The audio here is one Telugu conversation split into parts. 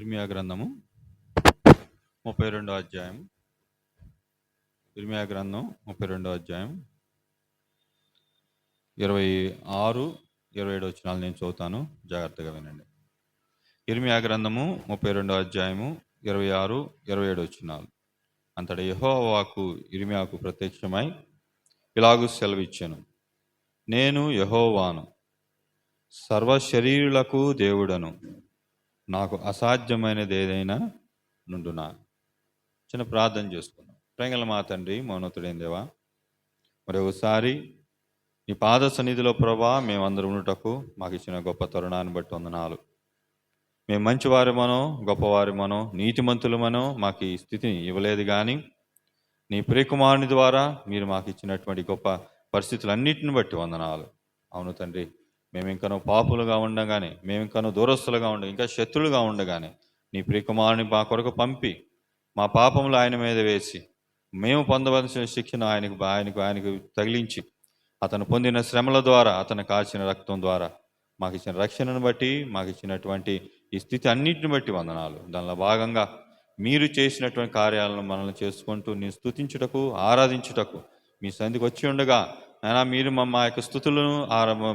ఇర్మియా గ్రంథము 32వ అధ్యాయం. ఇర్మియా గ్రంథం 32వ అధ్యాయం 26, 27 వచనాలు నేను చదువుతాను, జాగ్రత్తగా వినండి. ఇర్మియా గ్రంథము 32వ అధ్యాయము 26, 27 వచనాలు. అంతటా యెహోవా వాక్కు ఇర్మియాకు ప్రత్యక్షమై ఇలాగు సెలవిచ్చెను. నేను యెహోవాను, సర్వశరీరులకు దేవుడను, నాకు అసాధ్యమైనది ఏదైనా నుండునా. చిన్న ప్రార్థన చేసుకున్నాం. ప్రేంగల మా తండ్రి, మౌనతుడైన దేవా, మరి ఒకసారి నీ పాద సన్నిధిలో ప్రభా మేమందరం ఉండుటకు మాకు ఇచ్చిన గొప్ప తరుణాన్ని బట్టి వందనాలు. మేము మంచివారిమనో గొప్పవారిమనో నీతిమంతులమనో మాకు ఈ స్థితిని ఇవ్వలేదు, కానీ నీ ప్రియకుమారుని ద్వారా మీరు మాకు ఇచ్చినటువంటి గొప్ప పరిస్థితులన్నిటిని బట్టి వందనాలు. అవును తండ్రి, మేము ఇంకనో పాపులుగా ఉండగానే, మేము ఇంకనో దూరస్తులుగా ఇంకా శత్రులుగా ఉండగానే నీ ప్రియకుమారుని మా కొరకు పంపి మా పాపములు ఆయన మీద వేసి మేము పొందవలసిన శిక్షను ఆయనకు తగిలించి అతను పొందిన శ్రమల ద్వారా, అతను కాచిన రక్తం ద్వారా మాకు ఇచ్చిన రక్షణను బట్టి, మాకు ఇచ్చినటువంటి ఈ స్థితి అన్నిటిని బట్టి వందనాలు. దానిలో భాగంగా మీరు చేసినటువంటి కార్యాలను మనల్ని చేసుకుంటూ నేను స్తుతించుటకు, ఆరాధించుటకు మీ సన్నిధికి వచ్చి ఉండగా అయినా మీరు మా యొక్క స్థుతులను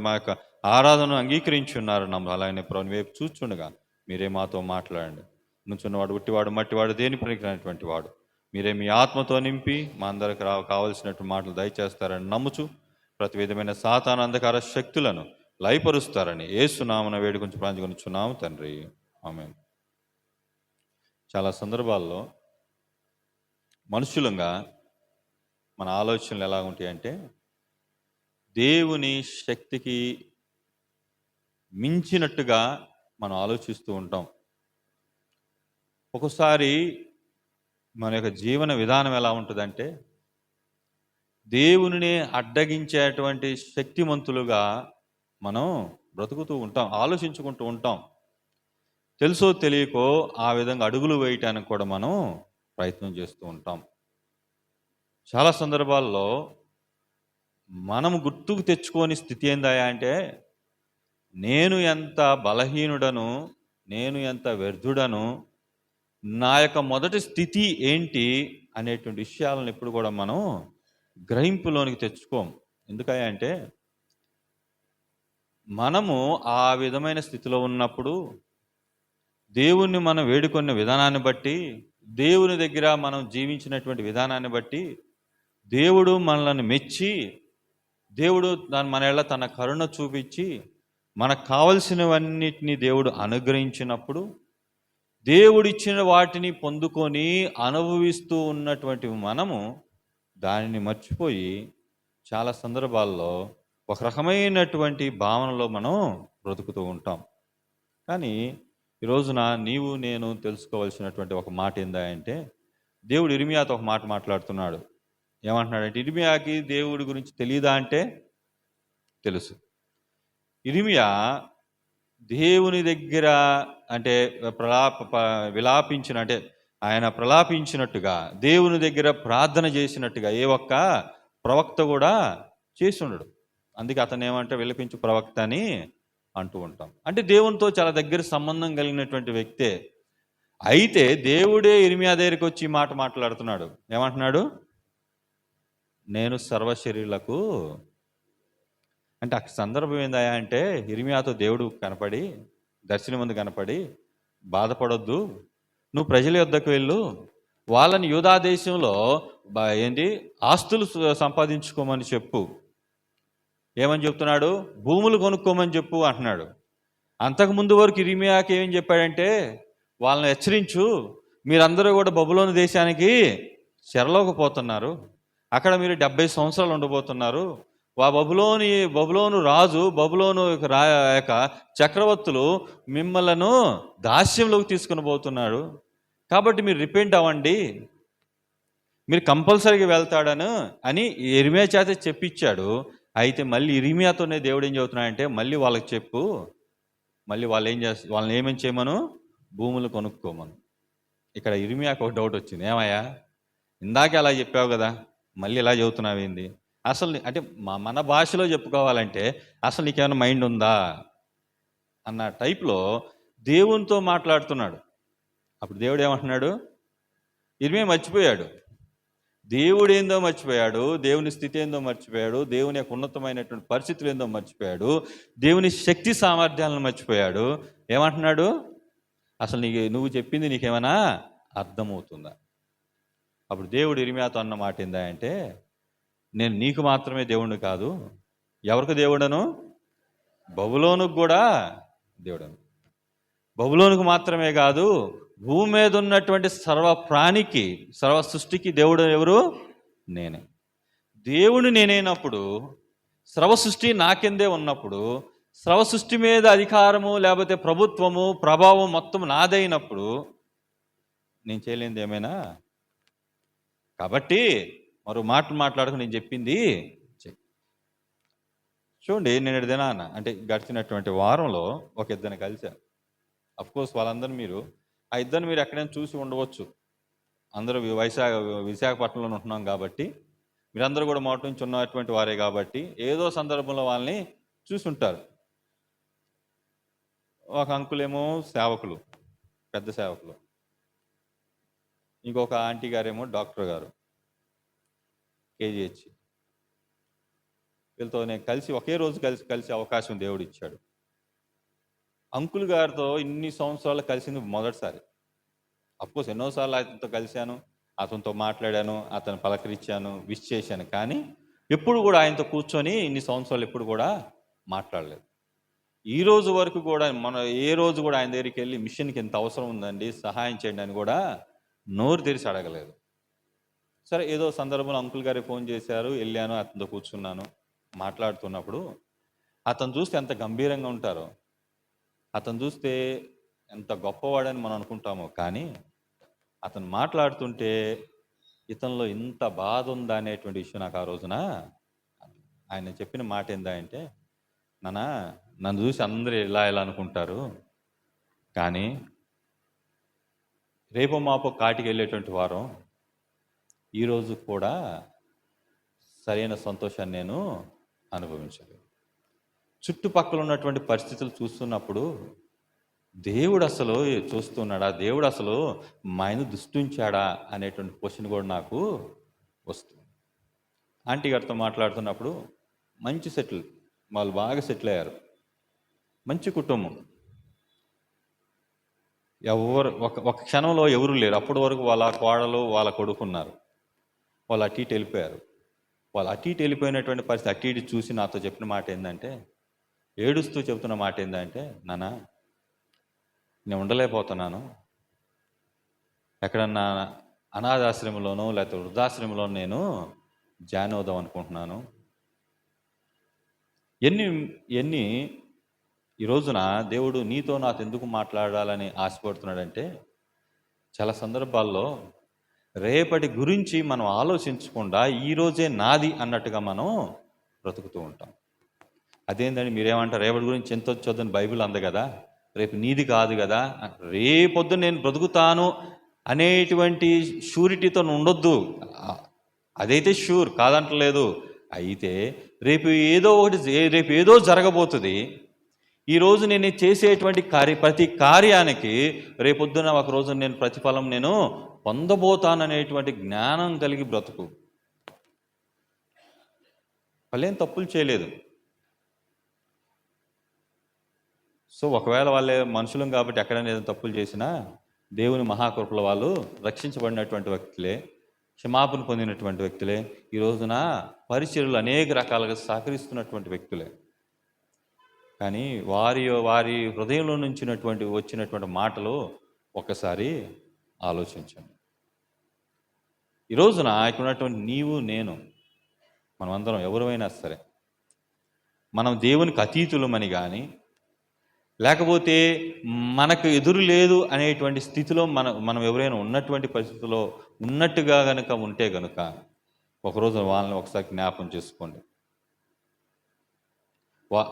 మా యొక్క ఆరాధనను అంగీకరించి ఉన్నారు. అలాగే ప్రభు వైపు చూచుండగా మీరే మాతో మాట్లాడండి. నుంచున్నవాడు ఉట్టివాడు మట్టివాడు దేని పనికిరానటువంటి వాడు, మీరే మీ ఆత్మతో నింపి మా అందరికి కావలసినటువంటి మాటలు దయచేస్తారని నమ్ముచు ప్రతి విధమైన సాతాను అంధకార శక్తులను లయపరుస్తారని యేసు నామమున వేడుకొంచి ప్రార్థించుచున్నాము తండ్రి, ఆమేన్. చాలా సందర్భాల్లో మనుషులంగా మన ఆలోచనలు ఎలా ఉంటాయంటే దేవుని శక్తికి మించినట్టుగా మనం ఆలోచిస్తూ ఉంటాం. ఒక్కోసారి మన యొక్క జీవన విధానం ఎలా ఉంటుందంటే దేవునిని అడ్డగించేటువంటి శక్తిమంతులుగా మనం బ్రతుకుతూ ఉంటాం, ఆలోచించుకుంటూ ఉంటాం. తెలుసో తెలియకో ఆ విధంగా అడుగులు వేయటానికి కూడా మనం ప్రయత్నం చేస్తూ ఉంటాం. చాలా సందర్భాల్లో మనం గుర్తుకు తెచ్చుకోని స్థితి ఏందా అంటే నేను ఎంత బలహీనుడను, నేను ఎంత వ్యర్థుడను, నా యొక్క మొదటి స్థితి ఏంటి అనేటువంటి విషయాలను ఎప్పుడు కూడా మనం గ్రహింపులోనికి తెచ్చుకోం. ఎందుకంటే మనము ఆ విధమైన స్థితిలో ఉన్నప్పుడు దేవుణ్ణి మనం వేడుకున్న విధానాన్ని బట్టి, దేవుని దగ్గర మనం జీవించినటువంటి విధానాన్ని బట్టి దేవుడు మనల్ని మెచ్చి, దేవుడు మన తన కరుణ చూపించి మనకు కావలసినవన్నిటినీ దేవుడు అనుగ్రహించినప్పుడు దేవుడిచ్చిన వాటిని పొందుకొని అనుభవిస్తూ ఉన్నటువంటి మనము దానిని మర్చిపోయి చాలా సందర్భాల్లో ఒక రకమైనటువంటి భావనలో మనం బ్రతుకుతూ ఉంటాం. కానీ ఈ రోజున నీవు నేను తెలుసుకోవాల్సినటువంటి ఒక మాట ఏందంటే దేవుడు ఇర్మియాతో ఒక మాట మాట్లాడుతున్నాడు. ఏమంటున్నాడంటే ఇర్మియాకి దేవుడి గురించి తెలియదా అంటే తెలుసు. ఇర్మియా దేవుని దగ్గర అంటే విలాపించిన అంటే ఆయన ప్రలాపించినట్టుగా దేవుని దగ్గర ప్రార్థన చేసినట్టుగా ఏ ఒక్క ప్రవక్త కూడా చేసి ఉండడు. అందుకే అతను ఏమంటే విలపించు ప్రవక్త అని అంటూ ఉంటాం. అంటే దేవునితో చాలా దగ్గర సంబంధం కలిగినటువంటి వ్యక్తే. అయితే దేవుడే ఇర్మియా దగ్గరికి వచ్చి ఈ మాట మాట్లాడుతున్నాడు. ఏమంటున్నాడు? నేను సర్వశరీరులకు. అంటే ఆ సందర్భం ఏందా అంటే ఇర్మియాతో దేవుడు కనపడి, దర్శనం ముందు కనపడి, బాధపడొద్దు, నువ్వు ప్రజల యొద్దకు వెళ్ళు, వాళ్ళని యూదా దేశంలో ఆస్తులు సంపాదించుకోమని చెప్పు. ఏమని చెప్తున్నాడు? భూములు కొనుక్కోమని చెప్పు అంటున్నాడు. అంతకుముందు వరకు ఇర్మియాకి ఏమని చెప్పాడంటే వాళ్ళని హెచ్చరించు, మీరందరూ కూడా బబులోను దేశానికి చెరలోకి పోతున్నారు, అక్కడ మీరు 70 సంవత్సరాలు ఉండబోతున్నారు. బబులోను రాజు, బబులోను యొక్క చక్రవర్తులు మిమ్మలను దాస్యంలోకి తీసుకుని పోతున్నాడు. కాబట్టి మీరు రిపెంట్ అవ్వండి, మీరు కంపల్సరీగా వెళ్తాడను అని ఇర్మియా చేత చెప్పించాడు. అయితే మళ్ళీ ఇర్మియాతోనే దేవుడు ఏం చెబుతున్నాడంటే మళ్ళీ వాళ్ళకి చెప్పు, మళ్ళీ వాళ్ళని ఏమేమి చేయమను? భూములు కొనుక్కోమను. ఇక్కడ ఇర్మియాకు ఒక డౌట్ వచ్చింది. ఏమయ్యా, ఇందాకే అలా చెప్పావు కదా, మళ్ళీ ఇలా చెబుతున్నావేంది? అసలు అంటే మన భాషలో చెప్పుకోవాలంటే అసలు నీకేమైనా మైండ్ ఉందా అన్న టైప్లో దేవునితో మాట్లాడుతున్నాడు. అప్పుడు దేవుడు ఏమంటున్నాడు? ఇర్మియా మర్చిపోయాడు. దేవుడు ఏందో మర్చిపోయాడు, దేవుని స్థితి ఏందో మర్చిపోయాడు, దేవుని యొక్క ఉన్నతమైనటువంటి పరిస్థితులు ఏందో మర్చిపోయాడు, దేవుని శక్తి సామర్థ్యాలను మర్చిపోయాడు. ఏమంటున్నాడు? అసలు నువ్వు చెప్పింది నీకేమైనా అర్థమవుతుందా? అప్పుడు దేవుడు ఇర్మియాతో అన్న మాట ఏందా అంటే, నేను నీకు మాత్రమే దేవుడిని కాదు, ఎవరికి దేవుడను? బబులోనుకు కూడా దేవుడను. బబులోనుకు మాత్రమే కాదు, భూమి మీద ఉన్నటువంటి సర్వ ప్రాణికి, సర్వ సృష్టికి దేవుడు ఎవరు? నేనే. దేవుడు నేనైనప్పుడు, సర్వ సృష్టి నాకెందే ఉన్నప్పుడు, సర్వ సృష్టి మీద అధికారము లేకపోతే ప్రభుత్వము ప్రభావం మొత్తం నాదైనప్పుడు నేను చేయలేనిది ఏమైనా? కాబట్టి మరో మాటలు మాట్లాడుకుని నేను చెప్పింది చూడండి. నేను దినాన అంటే గడిచినటువంటి వారంలో ఒక ఇద్దరిని కలిశాను. అఫ్కోర్స్ వాళ్ళందరూ ఆ ఇద్దరిని మీరు ఎక్కడైనా చూసి ఉండవచ్చు. అందరూ విశాఖపట్నంలో ఉంటున్నాం కాబట్టి, మీరందరూ కూడా మొదటి నుంచి ఉన్నటువంటి వారే కాబట్టి ఏదో సందర్భంలో వాళ్ళని చూసుంటారు. ఒక అంకులేమో సేవకులు, పెద్ద సేవకులు, ఇంకొక ఆంటీ గారేమో డాక్టర్ గారు, కేజీహెచ్. వీళ్ళతో నేను కలిసి ఒకే రోజు కలిసి అవకాశం దేవుడు ఇచ్చాడు. అంకుల్ గారితో ఇన్ని సంవత్సరాలు కలిసింది మొదటిసారి. అఫ్కోర్స్ ఎన్నోసార్లు అతనితో కలిశాను, అతనితో మాట్లాడాను, అతను పలకరించాను, విష్ చేశాను, కానీ ఎప్పుడు కూడా ఆయనతో కూర్చొని ఇన్ని సంవత్సరాలు ఎప్పుడు కూడా మాట్లాడలేదు. ఈ రోజు వరకు కూడా ఏ రోజు కూడా ఆయన దగ్గరికి వెళ్ళి మిషన్కి ఎంత అవసరం ఉందండి, సహాయం చేయండి అని కూడా నోరు తెరిచి అడగలేదు. సరే, ఏదో సందర్భంలో అంకుల్ గారికి ఫోన్ చేశారు, వెళ్ళాను, అతనితో కూర్చున్నాను. మాట్లాడుతున్నప్పుడు అతను చూస్తే ఎంత గంభీరంగా ఉంటారో, అతను చూస్తే ఎంత గొప్పవాడని మనం అనుకుంటామో, కానీ అతను మాట్లాడుతుంటే ఇతనిలో ఇంత బాధ ఉందా అనేటువంటి విషయం నాకు ఆ రోజున ఆయన చెప్పిన మాట ఏందా అంటే, నన్ను చూసి అందరూ ఇలా అనుకుంటారు, కానీ రేపో మాపో కాటికి వెళ్ళేటువంటి వారం ఈరోజు కూడా సరైన సంతోషాన్ని నేను అనుభవించలేదు. చుట్టుపక్కల ఉన్నటువంటి పరిస్థితులు చూస్తున్నప్పుడు దేవుడు అసలు చూస్తున్నాడా, దేవుడు అసలు మా ఆయన దృష్టించాడా అనేటువంటి క్వశ్చన్ కూడా నాకు వస్తుంది. ఆంటీ గారితో మాట్లాడుతున్నప్పుడు మంచి సెటిల్, వాళ్ళు బాగా సెటిల్ అయ్యారు, మంచి కుటుంబం, ఎవరు ఒక క్షణంలో ఎవరు లేరు. అప్పటి వరకు వాళ్ళ కోడలు వాళ్ళ కొడుకున్నారు, వాళ్ళు అటు ఇటు వెళ్ళిపోయారు. వాళ్ళు అటు ఇటు వెళ్ళిపోయినటువంటి పరిస్థితి అటు ఇటు చూసి నాతో చెప్పిన మాట ఏంటంటే, ఏడుస్తూ చెబుతున్న మాట ఏంటంటే, నేను ఉండలేకపోతున్నాను, ఎక్కడన్నా అనాథాశ్రమంలోనో లేకపోతే వృద్ధాశ్రమంలో నేను జాయిన్ అవుదాం అనుకుంటున్నాను. ఎన్ని ఈ రోజున దేవుడు నీతో నాతో ఎందుకు మాట్లాడాలని ఆశపడుతున్నాడంటే, చాలా సందర్భాల్లో రేపటి గురించి మనం ఆలోచించకుండా ఈరోజే నాది అన్నట్టుగా మనం బ్రతుకుతూ ఉంటాం. అదేంటండి మీరేమంటారు, రేపటి గురించి ఎంత వచ్చొద్దని బైబిల్ అంది కదా, రేపు నీది కాదు కదా, రేపొద్దు నేను బ్రతుకుతాను అనేటువంటి షూరిటీతో ఉండొద్దు. అదైతే షూర్ కాదంటలేదు. అయితే రేపు ఏదో జరగబోతుంది. ఈరోజు నేను చేసేటువంటి ప్రతి కార్యానికి రేపొద్దున ఒక రోజు నేను ప్రతిఫలం నేను పొందబోతాననేటువంటి జ్ఞానం కలిగి బ్రతుకు. వాళ్ళేం తప్పులు చేయలేదు. సో ఒకవేళ వాళ్ళే మనుషులం కాబట్టి ఎక్కడైనా ఏదైనా తప్పులు చేసినా దేవుని మహాకృపల వాళ్ళు రక్షించబడినటువంటి వ్యక్తులే, క్షమాపణ పొందినటువంటి వ్యక్తులే, ఈ రోజున పరిచర్యలు అనేక రకాలుగా సహకరిస్తున్నటువంటి వ్యక్తులే. కానీ వారి హృదయంలో నుంచి వచ్చినటువంటి మాటలు ఒక్కసారి ఆలోచించండి. ఈ రోజున ఇక్కడ ఉన్నటువంటి నీవు నేను మనమందరం ఎవరైనా సరే మనం దేవునికి అతీతులమని కానీ, లేకపోతే మనకు ఎదురు లేదు అనేటువంటి స్థితిలో మనం ఎవరైనా ఉన్నటువంటి పరిస్థితిలో ఉన్నట్టుగా కనుక ఉంటే కనుక ఒకరోజు వాళ్ళని ఒకసారి జ్ఞాపకం చేసుకోండి.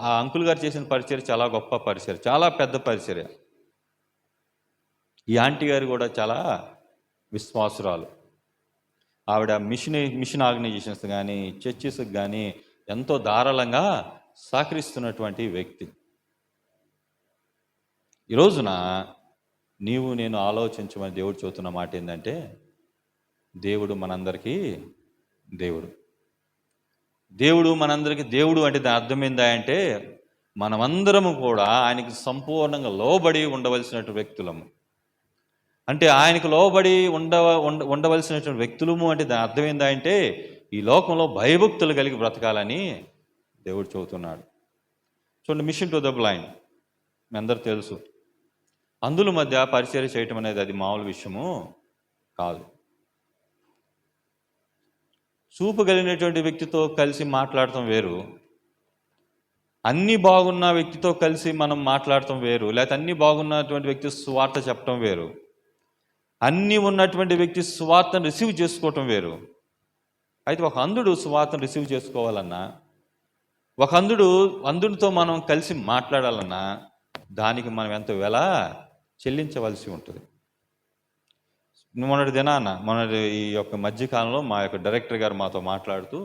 ఆ అంకుల్ గారు చేసిన పరిచర్య చాలా గొప్ప పరిచర్య, చాలా పెద్ద పరిచర్య. ఈ ఆంటీ గారు కూడా చాలా విశ్వాసురాలు. ఆవిడ మిషన్ ఆర్గనైజేషన్స్ కానీ చర్చెస్కి కానీ ఎంతో ధారాళంగా సహకరిస్తున్నటువంటి వ్యక్తి. ఈ రోజున నీవు నేను ఆలోచించమని దేవుడు చెబుతున్న మాట ఏంటంటే, దేవుడు మనందరికీ దేవుడు. దేవుడు మనందరికీ దేవుడు అంటే దాని అర్థం ఏందా అంటే, మనమందరము కూడా ఆయనకి సంపూర్ణంగా లోబడి ఉండవలసినటువంటి వ్యక్తులము. అంటే ఆయనకు లోబడి ఉండవలసినటువంటి వ్యక్తులము అంటే దాని అర్థం ఏందా అంటే, ఈ లోకంలో భయభక్తులు కలిగి బ్రతకాలని దేవుడు చెబుతున్నాడు. చూడండి, మిషన్ టు ద బ్లైండ్ మీ అందరూ తెలుసు. అందుల మధ్య పరిచర్య చేయటం అనేది అది మామూలు విషయము కాదు. చూపు కలిగినటువంటి వ్యక్తితో కలిసి మాట్లాడటం వేరు, అన్నీ బాగున్న వ్యక్తితో కలిసి మనం మాట్లాడటం వేరు, లేకపోతే అన్నీ బాగున్నటువంటి వ్యక్తి సువార్త చెప్పడం వేరు, అన్నీ ఉన్నటువంటి వ్యక్తి సువార్తను రిసీవ్ చేసుకోవటం వేరు. అయితే ఒక అంధుడు సువార్తను రిసీవ్ చేసుకోవాలన్నా, ఒక అంధుడితో మనం కలిసి మాట్లాడాలన్నా దానికి మనం ఎంత వెల చెల్లించవలసి ఉంటుంది. మొన్నటి ఈ యొక్క మధ్యకాలంలో మా యొక్క డైరెక్టర్ గారు మాతో మాట్లాడుతూ,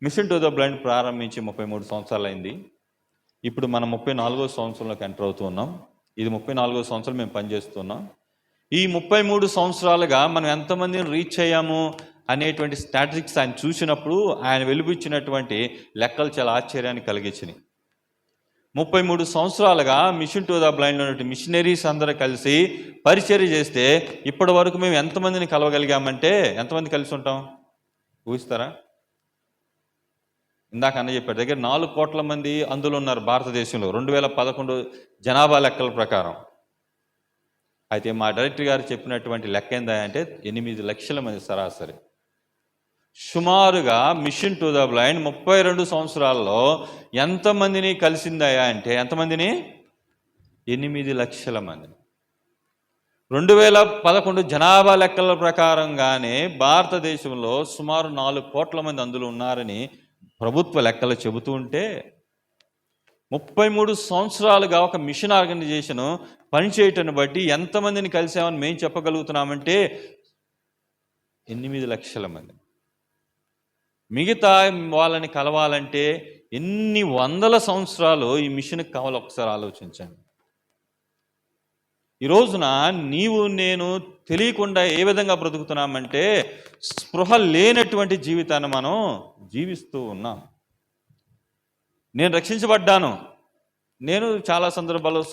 మిషన్ టు ద బ్లైండ్ ప్రారంభించి 33 సంవత్సరాలు అయింది. ఇప్పుడు మనం 34వ సంవత్సరంలోకి ఎంటర్ అవుతూ ఉన్నాం. ఇది 34వ సంవత్సరం మేము పనిచేస్తున్నాం. ఈ 33 సంవత్సరాలుగా మనం ఎంతమందిని రీచ్ అయ్యాము అనేటువంటి స్టాటిస్టిక్స్ ఆయన చూసినప్పుడు ఆయన వెలుగుచ్చినటువంటి లెక్కలు చాలా ఆశ్చర్యాన్ని కలిగించినాయి. 33 సంవత్సరాలుగా మిషన్ టు ద బ్లైండ్ ఉన్నటువంటి మిషనరీస్ అందరూ కలిసి పరిచర్య చేస్తే ఇప్పటి వరకు మేము ఎంతమందిని కలవగలిగామంటే ఎంతమంది కలిసి ఉంటాం ఊహిస్తారా? ఇందాక అన్న చెప్పాడు, దగ్గర 4 కోట్ల మంది అందులో ఉన్నారు భారతదేశంలో 2011 జనాభా లెక్కల ప్రకారం. అయితే మా డైరెక్టర్ గారు చెప్పినటువంటి లెక్క ఏందా అంటే 8 లక్షల మంది సరాసరి. సుమారుగా మిషన్ టు ద బ్లైండ్ 32 సంవత్సరాల్లో ఎంతమందిని కలిసిందయా అంటే ఎంతమందిని? 8 లక్షల మందిని. 2011 జనాభా లెక్కల ప్రకారంగానే భారతదేశంలో సుమారు 4 కోట్ల మంది అందులో ఉన్నారని ప్రభుత్వ లెక్కలు చెబుతూ ఉంటే, 33 సంవత్సరాలుగా ఒక మిషన్ ఆర్గనైజేషన్ పనిచేయటాన్ని బట్టి ఎంతమందిని కలిసామని మేము చెప్పగలుగుతున్నామంటే 8 లక్షల మంది. మిగతా వాళ్ళని కలవాలంటే ఎన్ని వందల సంవత్సరాలు ఈ మిషన్కి కావాలో ఒకసారి ఆలోచించండి. ఈ రోజున నీవు నేను తెలియకుండా ఏ విధంగా బ్రతుకుతున్నామంటే స్పృహ లేనటువంటి జీవితాన్ని మనం జీవిస్తూ ఉన్నాం. నేను రక్షించబడ్డాను, నేను చాలా సందర్భాల్లో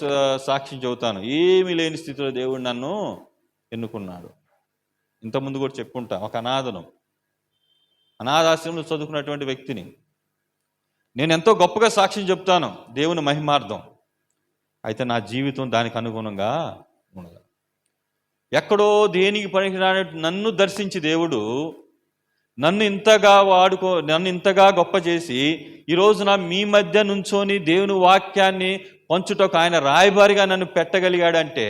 సాక్ష్యం చెబుతాను, ఏమీ లేని స్థితిలో దేవుడు నన్ను ఎన్నుకున్నాడు. ఇంతకుముందు కూడా చెప్పుకుంటా, ఒక అనాథాశ్రమంలో చదువుకున్నటువంటి వ్యక్తిని నేను ఎంతో గొప్పగా సాక్ష్యం చెప్తాను దేవుని మహిమార్థం. అయితే నా జీవితం దానికి అనుగుణంగా ఉండదు. ఎక్కడో దేనికి పనికిరాని నన్ను దర్శించి దేవుడు నన్ను ఇంతగా గొప్ప చేసి ఈ రోజున మీ మధ్య నుంచొని దేవుని వాక్యాన్ని పంచుటకు ఆయన రాయబారిగా నన్ను పెట్టగలిగాడంటే,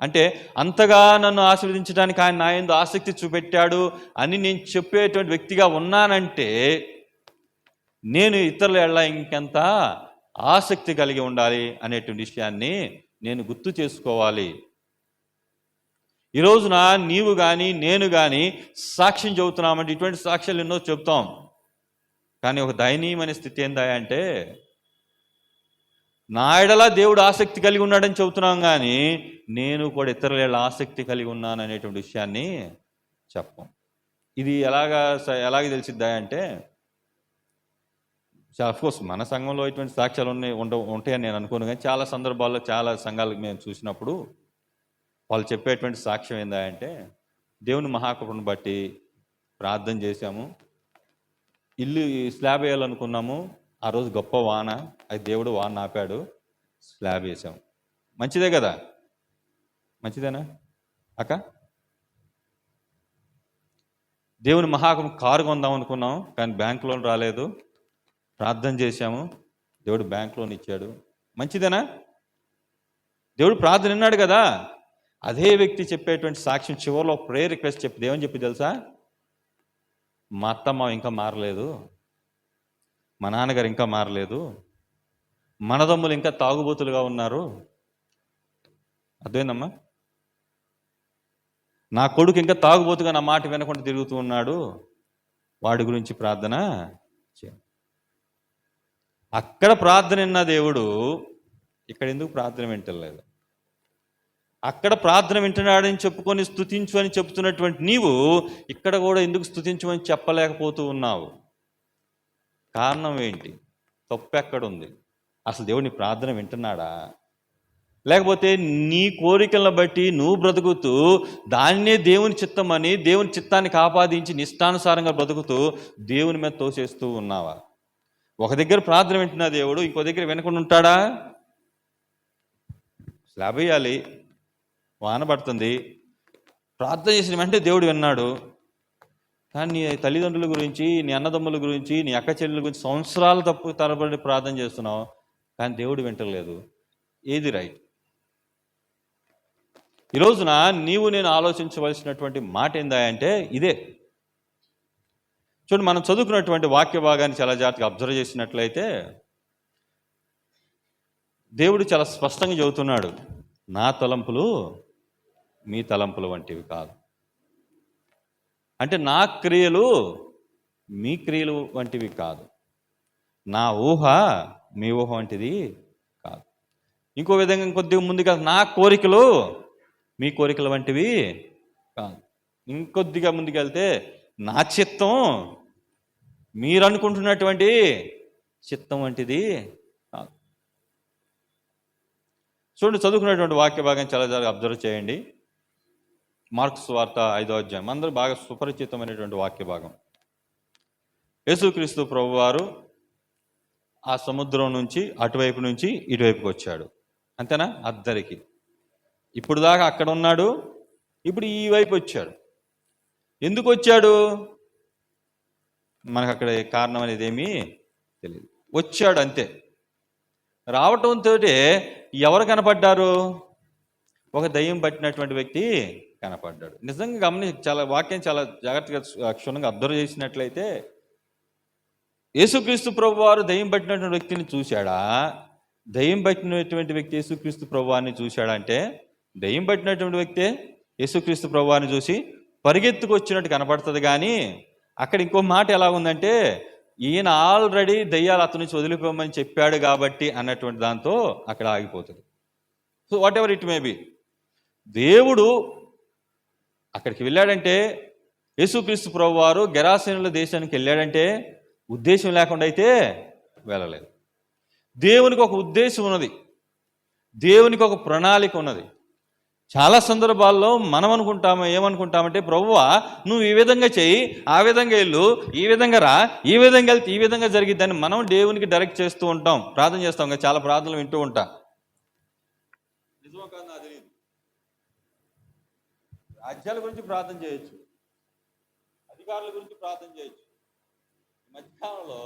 అంటే అంతగా నన్ను ఆశీర్వదించడానికి ఆయన నా యందు ఆసక్తి చూపెట్టాడు అని నేను చెప్పేటువంటి వ్యక్తిగా ఉన్నానంటే, నేను ఇతరుల ఎడల ఇంకెంత ఆసక్తి కలిగి ఉండాలి అనేటువంటి విషయాన్ని నేను గుర్తు చేసుకోవాలి. ఈ రోజున నీవు కానీ నేను కానీ సాక్ష్యం చెబుతున్నామంటే ఇటువంటి సాక్ష్యాలు ఎన్నో చెప్తాం. కానీ ఒక దయనీయమైన స్థితి ఏందా అంటే, నా ఎడల దేవుడు ఆసక్తి కలిగి ఉన్నాడని చెబుతున్నాం కానీ నేను కూడా ఇతరుల ఎడల ఆసక్తి కలిగి ఉన్నాను అనేటువంటి విషయాన్ని చెప్పం. ఇది ఎలాగ తెలిసిద్దా అంటే, అఫ్కోర్స్ మన సంఘంలో ఇటువంటి సాక్ష్యాలు ఉంటాయని నేను అనుకోను, కానీ చాలా సందర్భాల్లో చాలా సంఘాలకు మేము చూసినప్పుడు వాళ్ళు చెప్పేటువంటి సాక్ష్యం ఏందా అంటే, దేవుని మహాకృపను బట్టి ప్రార్థన చేశాము, ఇల్లు స్లాబ్ వేయాలనుకున్నాము, ఆ రోజు గొప్ప వాన, అది దేవుడు వాన ఆపాడు, స్లాబ్ వేసాము. మంచిదే కదా? మంచిదేనా అక్క? దేవుని మహాకృప కారు కొందాం అనుకున్నాం, కానీ బ్యాంక్ లోన్ రాలేదు, ప్రార్థన చేశాము, దేవుడు బ్యాంక్ లోన్ ఇచ్చాడు. మంచిదేనా? దేవుడు ప్రార్థన విన్నాడు కదా. అదే వ్యక్తి చెప్పేటువంటి సాక్ష్యం చివరిలో ప్రేయర్ రిక్వెస్ట్ చెప్పి దేవుని చెప్పి తెలుసా, మా అత్తమ్మ ఇంకా మారలేదు, మా నాన్నగారు ఇంకా మారలేదు, మనదమ్ములు ఇంకా తాగుబోతులుగా ఉన్నారు. అదేనమ్మా, నా కొడుకు ఇంకా తాగుబోతుగా నా మాట వినకుండా తిరుగుతూ ఉన్నాడు, వాడి గురించి ప్రార్థన చేయ. అక్కడ ప్రార్థన విన్న దేవుడు ఇక్కడ ఎందుకు ప్రార్థన వింటలేదు? అక్కడ ప్రార్థన వింటున్నాడని చెప్పుకొని స్తుతించు అని చెప్తున్నటువంటి నీవు ఇక్కడ కూడా ఎందుకు స్తుతించమని చెప్పలేకపోతూ ఉన్నావు? కారణం ఏంటి? తప్పు ఎక్కడుంది? అసలు దేవుడు నీ ప్రార్థన వింటున్నాడా? లేకపోతే నీ కోరికలను బట్టి నువ్వు బ్రతుకుతూ దాన్నే దేవుని చిత్తమని దేవుని చిత్తానికి ఆపాదించి నిష్టానుసారంగా బ్రతుకుతూ దేవుని మీద తోసేస్తూ ఉన్నావా? ఒక దగ్గర ప్రార్థన వింటున్నా దేవుడు, ఇంకో దగ్గర వినకుండా ఉంటాడా? స్లాబ్ వేయాలి, వాన పడుతుంది, ప్రార్థన చేసిన వెంటనే దేవుడు విన్నాడు. కానీ నీ తల్లిదండ్రుల గురించి, నీ అన్నదమ్ముల గురించి, నీ అక్క చెల్లెల గురించి సంవత్సరాలు తరబడి ప్రార్థన చేస్తున్నావు, కానీ దేవుడు వింటలేదు. ఏది రైట్? ఈ రోజున నీవు నేను ఆలోచించవలసినటువంటి మాట ఏందా అంటే ఇదే. చూడండి, మనం చదువుకున్నటువంటి వాక్య భాగాన్ని చాలా జాగ్రత్తగా అబ్జర్వ్ చేసినట్లయితే దేవుడు చాలా స్పష్టంగా చెబుతున్నాడు, నా తలంపులు మీ తలంపులు వంటివి కాదు. అంటే నా క్రియలు మీ క్రియలు వంటివి కాదు, నా ఊహ మీ ఊహ వంటిది కాదు. ఇంకో విధంగా ఇంకొద్దిగా ముందుగా, నా కోరికలు మీ కోరికల వంటివి కాదు. ఇంకొద్దిగా ముందుకెళ్తే, నా చిత్తం మీరు అనుకుంటున్నటువంటి చిత్తం వంటిది కాదు. చూడండి, చదువుకున్నటువంటి వాక్య భాగం చాలా జాగ్రత్తగా అబ్జర్వ్ చేయండి. మార్క్స్ వార్త 5వ అధ్యాయం, అందరూ బాగా సుపరిచితమైనటువంటి వాక్య భాగం. యేసుక్రీస్తు ప్రభువారు ఆ సముద్రం నుంచి అటువైపు నుంచి ఇటువైపుకి వచ్చాడు. అంతేనా? అద్దరికి. ఇప్పుడు దాకా అక్కడ ఉన్నాడు, ఇప్పుడు ఈ వైపు వచ్చాడు. ఎందుకు వచ్చాడు? మనకు అక్కడ కారణం అనేది ఏమీ తెలియదు. వచ్చాడు అంతే. రావటంతో ఎవరు కనపడ్డారు? ఒక దయ్యం పట్టినటువంటి వ్యక్తి కనపడ్డాడు. నిజంగా చాలా వాక్యం చాలా జాగ్రత్తగా క్షుణ్ణంగా అబ్జర్వ్ చేసినట్లయితే, యేసుక్రీస్తు ప్రభువారు దయ్యం పట్టినటువంటి వ్యక్తిని చూశాడా? దయ్యం పట్టినటువంటి వ్యక్తి యేసుక్రీస్తు ప్రభువారిని చూశాడా? అంటే దయ్యం పట్టినటువంటి వ్యక్తే యేసుక్రీస్తు ప్రభువారిని చూసి పరిగెత్తుకు వచ్చినట్టు కనపడుతుంది. కానీ అక్కడ ఇంకో మాట ఎలా ఉందంటే, ఈయన ఆల్రెడీ దయ్యాలు అతని నుంచి వదిలిపోమని చెప్పాడు కాబట్టి అన్నటువంటి దాంతో అక్కడ ఆగిపోతుంది. So what ever it may be, దేవుడు అక్కడికి వెళ్ళాడంటే, యేసుక్రీస్తు ప్రభువారు గెరాసేనుల దేశానికి వెళ్ళాడంటే ఉద్దేశం లేకుండా అయితే వెళ్ళలేదు. దేవునికి ఒక ఉద్దేశం ఉన్నది, దేవునికి ఒక ప్రణాళిక ఉన్నది. చాలా సందర్భాల్లో మనం ఏమనుకుంటామంటే, ప్రభువా నువ్వు ఈ విధంగా చెయ్యి, ఆ విధంగా వెళ్ళు, ఈ విధంగా రా, ఈ విధంగా వెళ్తే ఈ విధంగా జరిగిద్దని మనం దేవునికి డైరెక్ట్ చేస్తూ ఉంటాం, ప్రార్థన చేస్తాం. చాలా ప్రార్థనలు వింటూ ఉంటా. నిజమో కాదు నాకు తెలియదు. రాజ్యాల గురించి ప్రార్థన చేయొచ్చు, అధికారుల గురించి ప్రార్థన చేయొచ్చు. మధ్యాహ్నంలో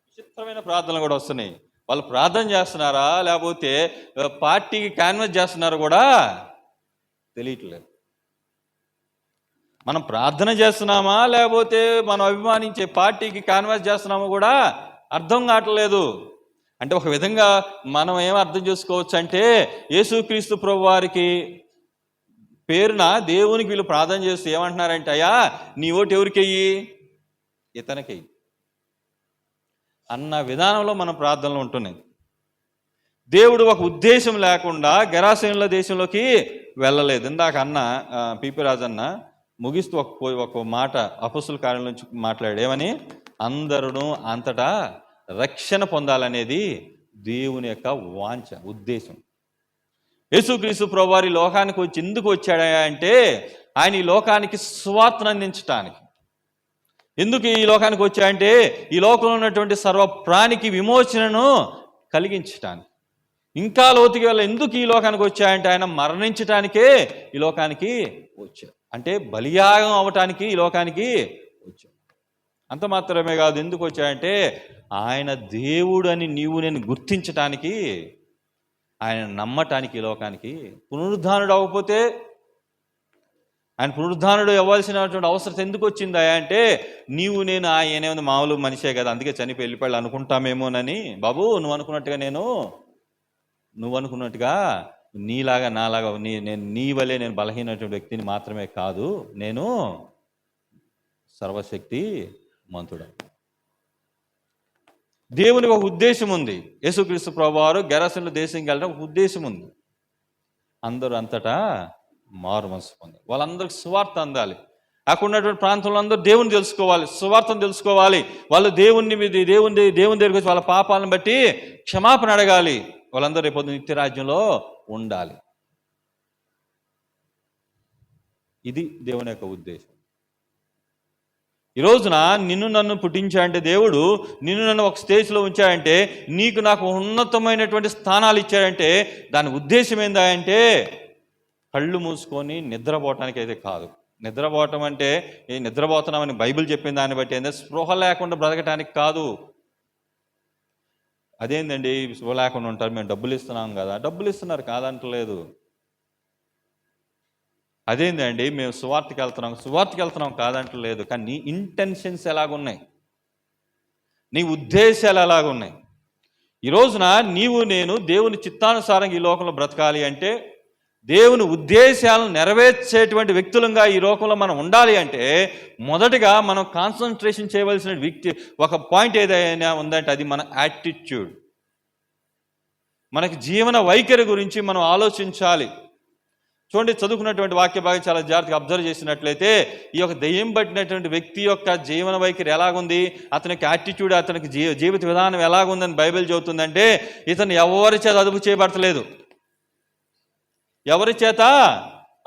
విచిత్రమైన ప్రార్థనలు కూడా వస్తున్నాయి. వాళ్ళు ప్రార్థన చేస్తున్నారా లేకపోతే పార్టీకి క్యాన్వాస్ చేస్తున్నారా కూడా తెలియట్లేదు. మనం ప్రార్థన చేస్తున్నామా లేకపోతే మనం అభిమానించే పార్టీకి క్యాన్వాస్ చేస్తున్నామో కూడా అర్థం కావట్లేదు. అంటే ఒక విధంగా మనం ఏం అర్థం చేసుకోవచ్చు అంటే, యేసుక్రీస్తు ప్రభువారికి పేరున దేవునికి వీళ్ళు ప్రార్థన చేస్తూ ఏమంటున్నారంటే, అయ్యా నీ ఓటు ఎవరికెయ్యి? ఇతనికెయ్యి అన్న విధానంలో మన ప్రార్థనలు ఉంటున్నాయి. దేవుడు ఒక ఉద్దేశం లేకుండా గెరాసేనుల దేశంలోకి వెళ్ళలేదు. ఇందాక అన్న పిపి రాజన్న ముగిస్తూ ఒక మాట అపొస్తలుల కార్యాల నుంచి మాట్లాడాడు. ఏమని? అందరూ అంతటా రక్షణ పొందాలనేది దేవుని యొక్క వాంఛ, ఉద్దేశం. యేసుక్రీస్తు ప్రభువారు లోకానికి వచ్చి ఎందుకు వచ్చాడా అంటే, ఆయన ఈ లోకానికి సువార్తను అందించటానికి. ఎందుకు ఈ లోకానికి వచ్చాయంటే, ఈ లోకంలో ఉన్నటువంటి సర్వ ప్రాణికి విమోచనను కలిగించటానికి. ఇంకా లోతుకి వెళ్ళ ఎందుకు ఈ లోకానికి వచ్చాయంటే, ఆయన మరణించటానికే ఈ లోకానికి వచ్చాడు. అంటే బలియాగం అవటానికి ఈ లోకానికి వచ్చాడు. అంత మాత్రమే కాదు, ఎందుకు వచ్చాయంటే ఆయన దేవుడు అని నీవు నేను గుర్తించటానికి, ఆయన నమ్మటానికి ఈ లోకానికి. పునరుద్ధానుడు అవ్వకపోతే, ఆయన పునరుద్ధానుడు అవ్వాల్సినటువంటి అవసరం ఎందుకు వచ్చిందా అంటే, నీవు నేను ఆయనేమైనా మామూలు మనిషే కదా, అందుకే చనిపోయి వెళ్ళిపోయాడు అనుకుంటామేమోనని. బాబు నువ్వు అనుకున్నట్టుగా నీలాగా నాలాగా నేను నీ వలే నేను బలహీనటువంటి వ్యక్తిని మాత్రమే కాదు, నేను సర్వశక్తి మంతుడు. దేవునికి ఒక ఉద్దేశం ఉంది. యేసుక్రీస్తు ప్రభువారు గెరాసేనుల దేశంకి వెళ్ళడం ఒక ఉద్దేశం ఉంది. అందరూ అంతటా మారు మనసు పొందాలి. వాళ్ళందరికీ సువార్త అందాలి. అక్కడ ఉన్నటువంటి ప్రాంతంలో అందరూ దేవుని తెలుసుకోవాలి, సువార్తను తెలుసుకోవాలి. వాళ్ళు దేవుని దగ్గరికి వచ్చి వాళ్ళ పాపాలను బట్టి క్షమాపణ అడగాలి. వాళ్ళందరూ రేపు నిత్య రాజ్యంలో ఉండాలి. ఇది దేవుని యొక్క ఉద్దేశం. ఈ రోజున నిన్ను నన్ను పుట్టించాడంటే దేవుడు, నిన్ను నన్ను ఒక స్టేజ్లో ఉంచాడంటే, నీకు నాకు ఉన్నతమైనటువంటి స్థానాలు ఇచ్చాడంటే దాని ఉద్దేశం ఏందంటే కళ్ళు మూసుకొని నిద్రపోవటానికి అయితే కాదు. నిద్రపోవటం అంటే నిద్రపోతున్నామని బైబిల్ చెప్పిన దాన్ని బట్టి ఏంటంటే స్పృహ లేకుండా బ్రతకటానికి కాదు. అదేందండి స్పృహ లేకుండా ఉంటారు, మేము డబ్బులు ఇస్తున్నాం కదా. డబ్బులు ఇస్తున్నారు కాదంటలేదు. అదేందండి మేము సువార్తకి వెళ్తున్నాం కాదంటలేదు. కానీ నీ ఇంటెన్షన్స్ ఎలాగున్నాయి, నీ ఉద్దేశాలు ఎలాగున్నాయి? ఈ రోజున నీవు నేను దేవుని చిత్తానుసారంగా ఈ లోకంలో బ్రతకాలి అంటే, దేవుని ఉద్దేశాలను నెరవేర్చేటువంటి వ్యక్తులంగా ఈ లోకంలో మనం ఉండాలి అంటే, మొదటిగా మనం కాన్సన్ట్రేషన్ చేయవలసిన ఒక పాయింట్ ఏదైనా ఉందంటే అది మన యాటిట్యూడ్. మనకి జీవన వైఖరి గురించి మనం ఆలోచించాలి. చూడండి, చదువుకున్నటువంటి వాక్య భాగం చాలా జాగ్రత్తగా అబ్జర్వ్ చేసినట్లయితే ఈ యొక్క దెయ్యం పట్టినటువంటి వ్యక్తి యొక్క జీవన వైఖరి ఎలాగుంది, అతని యొక్క యాటిట్యూడ్, అతనికి జీవిత విధానం ఎలాగుందని బైబిల్ చెబుతుందంటే, ఇతను ఎవరి చేత అదుపు చేయబడతలేదు. ఎవరి చేత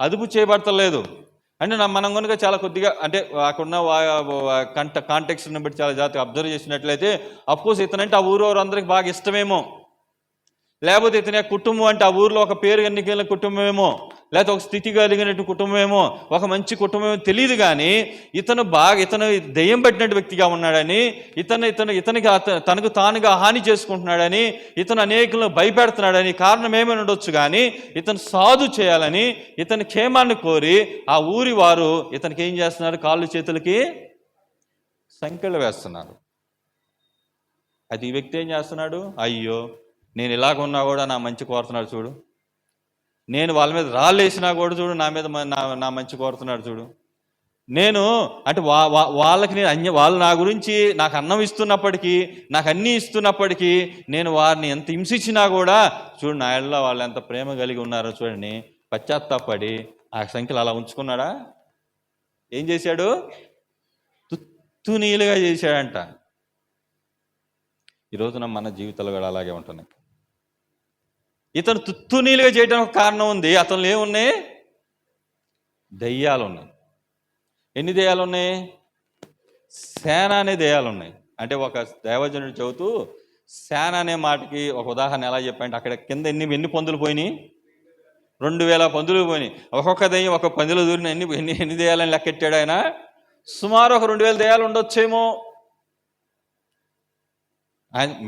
అదుపు చేయబడతలేదు అంటే మనం కనుక చాలా కొద్దిగా అంటే అక్కడున్న కాంటెక్స్ట్ని బట్టి చాలా జాగ్రత్తగా అబ్జర్వ్ చేసినట్లయితే, అఫ్కోర్స్ ఇతనంటే ఆ ఊరు అందరికి బాగా ఇష్టమేమో, లేకపోతే ఇతని కుటుంబం అంటే ఆ ఊరిలో ఒక పేరు కలిగిన కుటుంబమేమో, లేకపోతే ఒక స్థితి కలిగినట్టు కుటుంబమేమో, ఒక మంచి కుటుంబమేమో తెలియదు. కానీ ఇతను దెయ్యం పట్టినట్టు వ్యక్తిగా ఉన్నాడని, ఇతనికి తనకు తానుగా హాని చేసుకుంటున్నాడని, ఇతను అనేకులను భయపెడుతున్నాడని కారణం ఏమైనా ఉండొచ్చు. కానీ ఇతను సాధు చేయాలని, ఇతని క్షేమాన్ని కోరి ఆ ఊరి వారు ఇతనికి ఏం చేస్తున్నారు, కాళ్ళు చేతులకి సంకెళ్ళు వేస్తున్నారు. అది ఈ వ్యక్తి ఏం చేస్తున్నాడు, అయ్యో నేను ఇలాగున్నా కూడా నా మంచి కోరుతున్నాడు చూడు, నేను వాళ్ళ మీద రాళ్ళు వేసినా కూడా చూడు నా మీద నా మంచి కోరుతున్నాడు చూడు, నేను అంటే వాళ్ళకి నేను వాళ్ళు నా గురించి నాకు అన్నం ఇస్తున్నప్పటికీ, నాకు అన్నీ ఇస్తున్నప్పటికీ, నేను వారిని ఎంత హింసించినా కూడా చూడు నా ఇళ్ళలో వాళ్ళు ఎంత ప్రేమ కలిగి ఉన్నారో చూడండి, పశ్చాత్తాపడి ఆ సంఖ్యలు అలా ఉంచుకున్నాడా? ఏం చేశాడు? తుత్తునీలుగా చేశాడంట. ఈరోజున మన జీవితాలు కూడా అలాగే ఉంటున్నాయి. ఇతను తుత్తునీలుగా చేయడానికి ఒక కారణం ఉంది. అతను ఏమున్నాయి? దెయ్యాలు ఉన్నాయి. ఎన్ని దెయ్యాలు ఉన్నాయి? సేన అనే దెయ్యాలు ఉన్నాయి. అంటే ఒక దైవజనుడు చెబుతూ సేన అనే మాటకి ఒక ఉదాహరణ ఎలా చెప్పంటే, అక్కడ కింద ఎన్ని పందులు పోయినాయి? 2000 పందులు పోయినాయి. ఒక్కొక్క దెయ్యం ఒక పందులు దూరిన ఎన్ని దెయ్యాలని లెక్కెట్టాడు ఆయన. సుమారు ఒక 2000 దెయ్యాలు ఉండొచ్చేమో.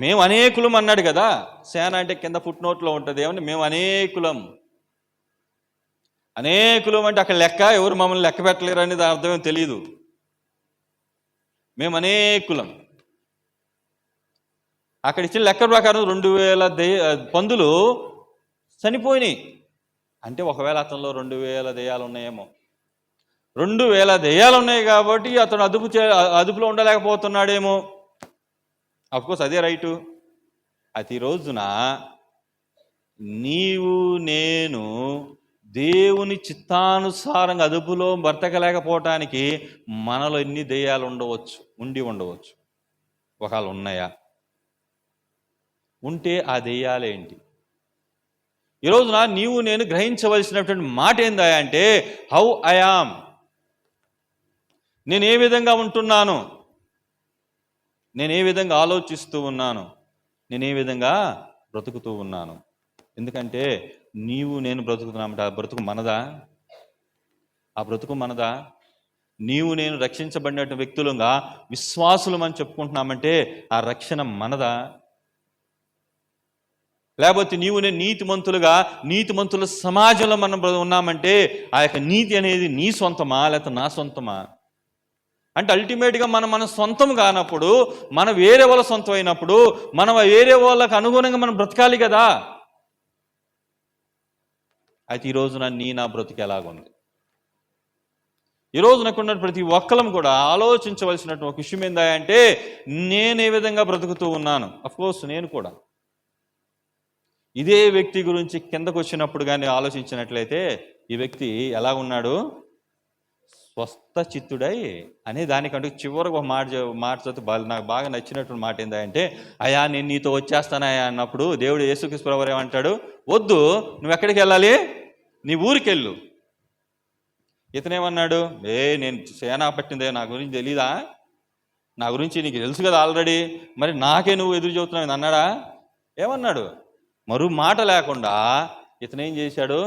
మేము అనేకులం అన్నాడు కదా. సేన అంటే కింద ఫుట్ నోట్లో ఉంటుంది ఏమంటే మేము అనేకులం అంటే అక్కడ లెక్క ఎవరు మమ్మల్ని లెక్క పెట్టలేరు అనేది అర్థమేమో తెలియదు. మేము అనేకులం. అక్కడ ఇచ్చిన లెక్క ప్రకారం 2000 పందులు చనిపోయినాయి. అంటే ఒకవేళ అతనిలో 2000 దెయ్యాలు ఉన్నాయేమో. 2000 దెయ్యాలు ఉన్నాయి కాబట్టి అతను అదుపులో ఉండలేకపోతున్నాడేమో. అఫ్కోర్స్ అదే రైటు. అది రోజున నీవు నేను దేవుని చిత్తానుసారంగా అదుపులో బ్రతకలేకపోవటానికి మనలో ఎన్ని దెయ్యాలు ఉండవచ్చు. ఒకవేళ ఉన్నాయా? ఉంటే ఆ దెయ్యాలేంటి? ఈ రోజున నీవు నేను గ్రహించవలసినటువంటి మాట ఏందా అంటే, హౌ ఐ యామ్, నేను ఏ విధంగా ఉంటున్నాను, నేను ఏ విధంగా ఆలోచిస్తూ ఉన్నాను, నేను ఏ విధంగా బ్రతుకుతూ ఉన్నాను. ఎందుకంటే నీవు నేను బ్రతుకుతున్నామంటే ఆ బ్రతుకు మనదా? ఆ బ్రతుకు మనదా? నీవు నేను రక్షించబడిన వ్యక్తులుగా విశ్వాసులం అని చెప్పుకుంటున్నామంటే ఆ రక్షణ మనదా? లేకపోతే నీవు నేను నీతిమంతుల సమాజంలో మనం ఉన్నామంటే ఆ యొక్క నీతి అనేది నీ సొంతమా లేకపోతే నా సొంతమా? అంటే అల్టిమేట్గా మన సొంతం కానప్పుడు, మనం వేరే వాళ్ళ సొంతం అయినప్పుడు, మనం వేరే వాళ్ళకు అనుగుణంగా మనం బ్రతకాలి కదా. అయితే ఈ రోజున నా బ్రతుకు ఎలాగుంది? ఈ రోజునకున్న ప్రతి ఒక్కరం కూడా ఆలోచించవలసినటువంటి ఒక విషయం ఏంటంటే, నేను ఏ విధంగా బ్రతుకుతూ ఉన్నాను. అఫ్కోర్స్ నేను కూడా ఇదే వ్యక్తి గురించి కిందకు వచ్చినప్పుడు కానీ ఆలోచించినట్లయితే ఈ వ్యక్తి ఎలా ఉన్నాడు? స్వస్థ చిత్తుడై అనే దానికంటే చివరికి ఒక మాట చదివి నాకు బాగా నచ్చినటువంటి మాట ఏంటంటే, అయ్యా నేను నీతో వచ్చేస్తానయ్యా అన్నప్పుడు దేవుడు యేసుక్రీస్తు ప్రభువు ఏమంటాడు? వద్దు, నువ్వు ఎక్కడికి వెళ్ళాలి? నీ ఊరికి వెళ్ళు. ఇతనేమన్నాడు? నేను సేనా పట్టిందే, నా గురించి తెలీదా? నా గురించి నీకు తెలుసు కదా ఆల్రెడీ, మరి నాకే నువ్వు ఎదురు చెబుతున్నావు అన్నాడా? ఏమన్నాడు? మరో మాట లేకుండా ఇతనేం చేశాడు?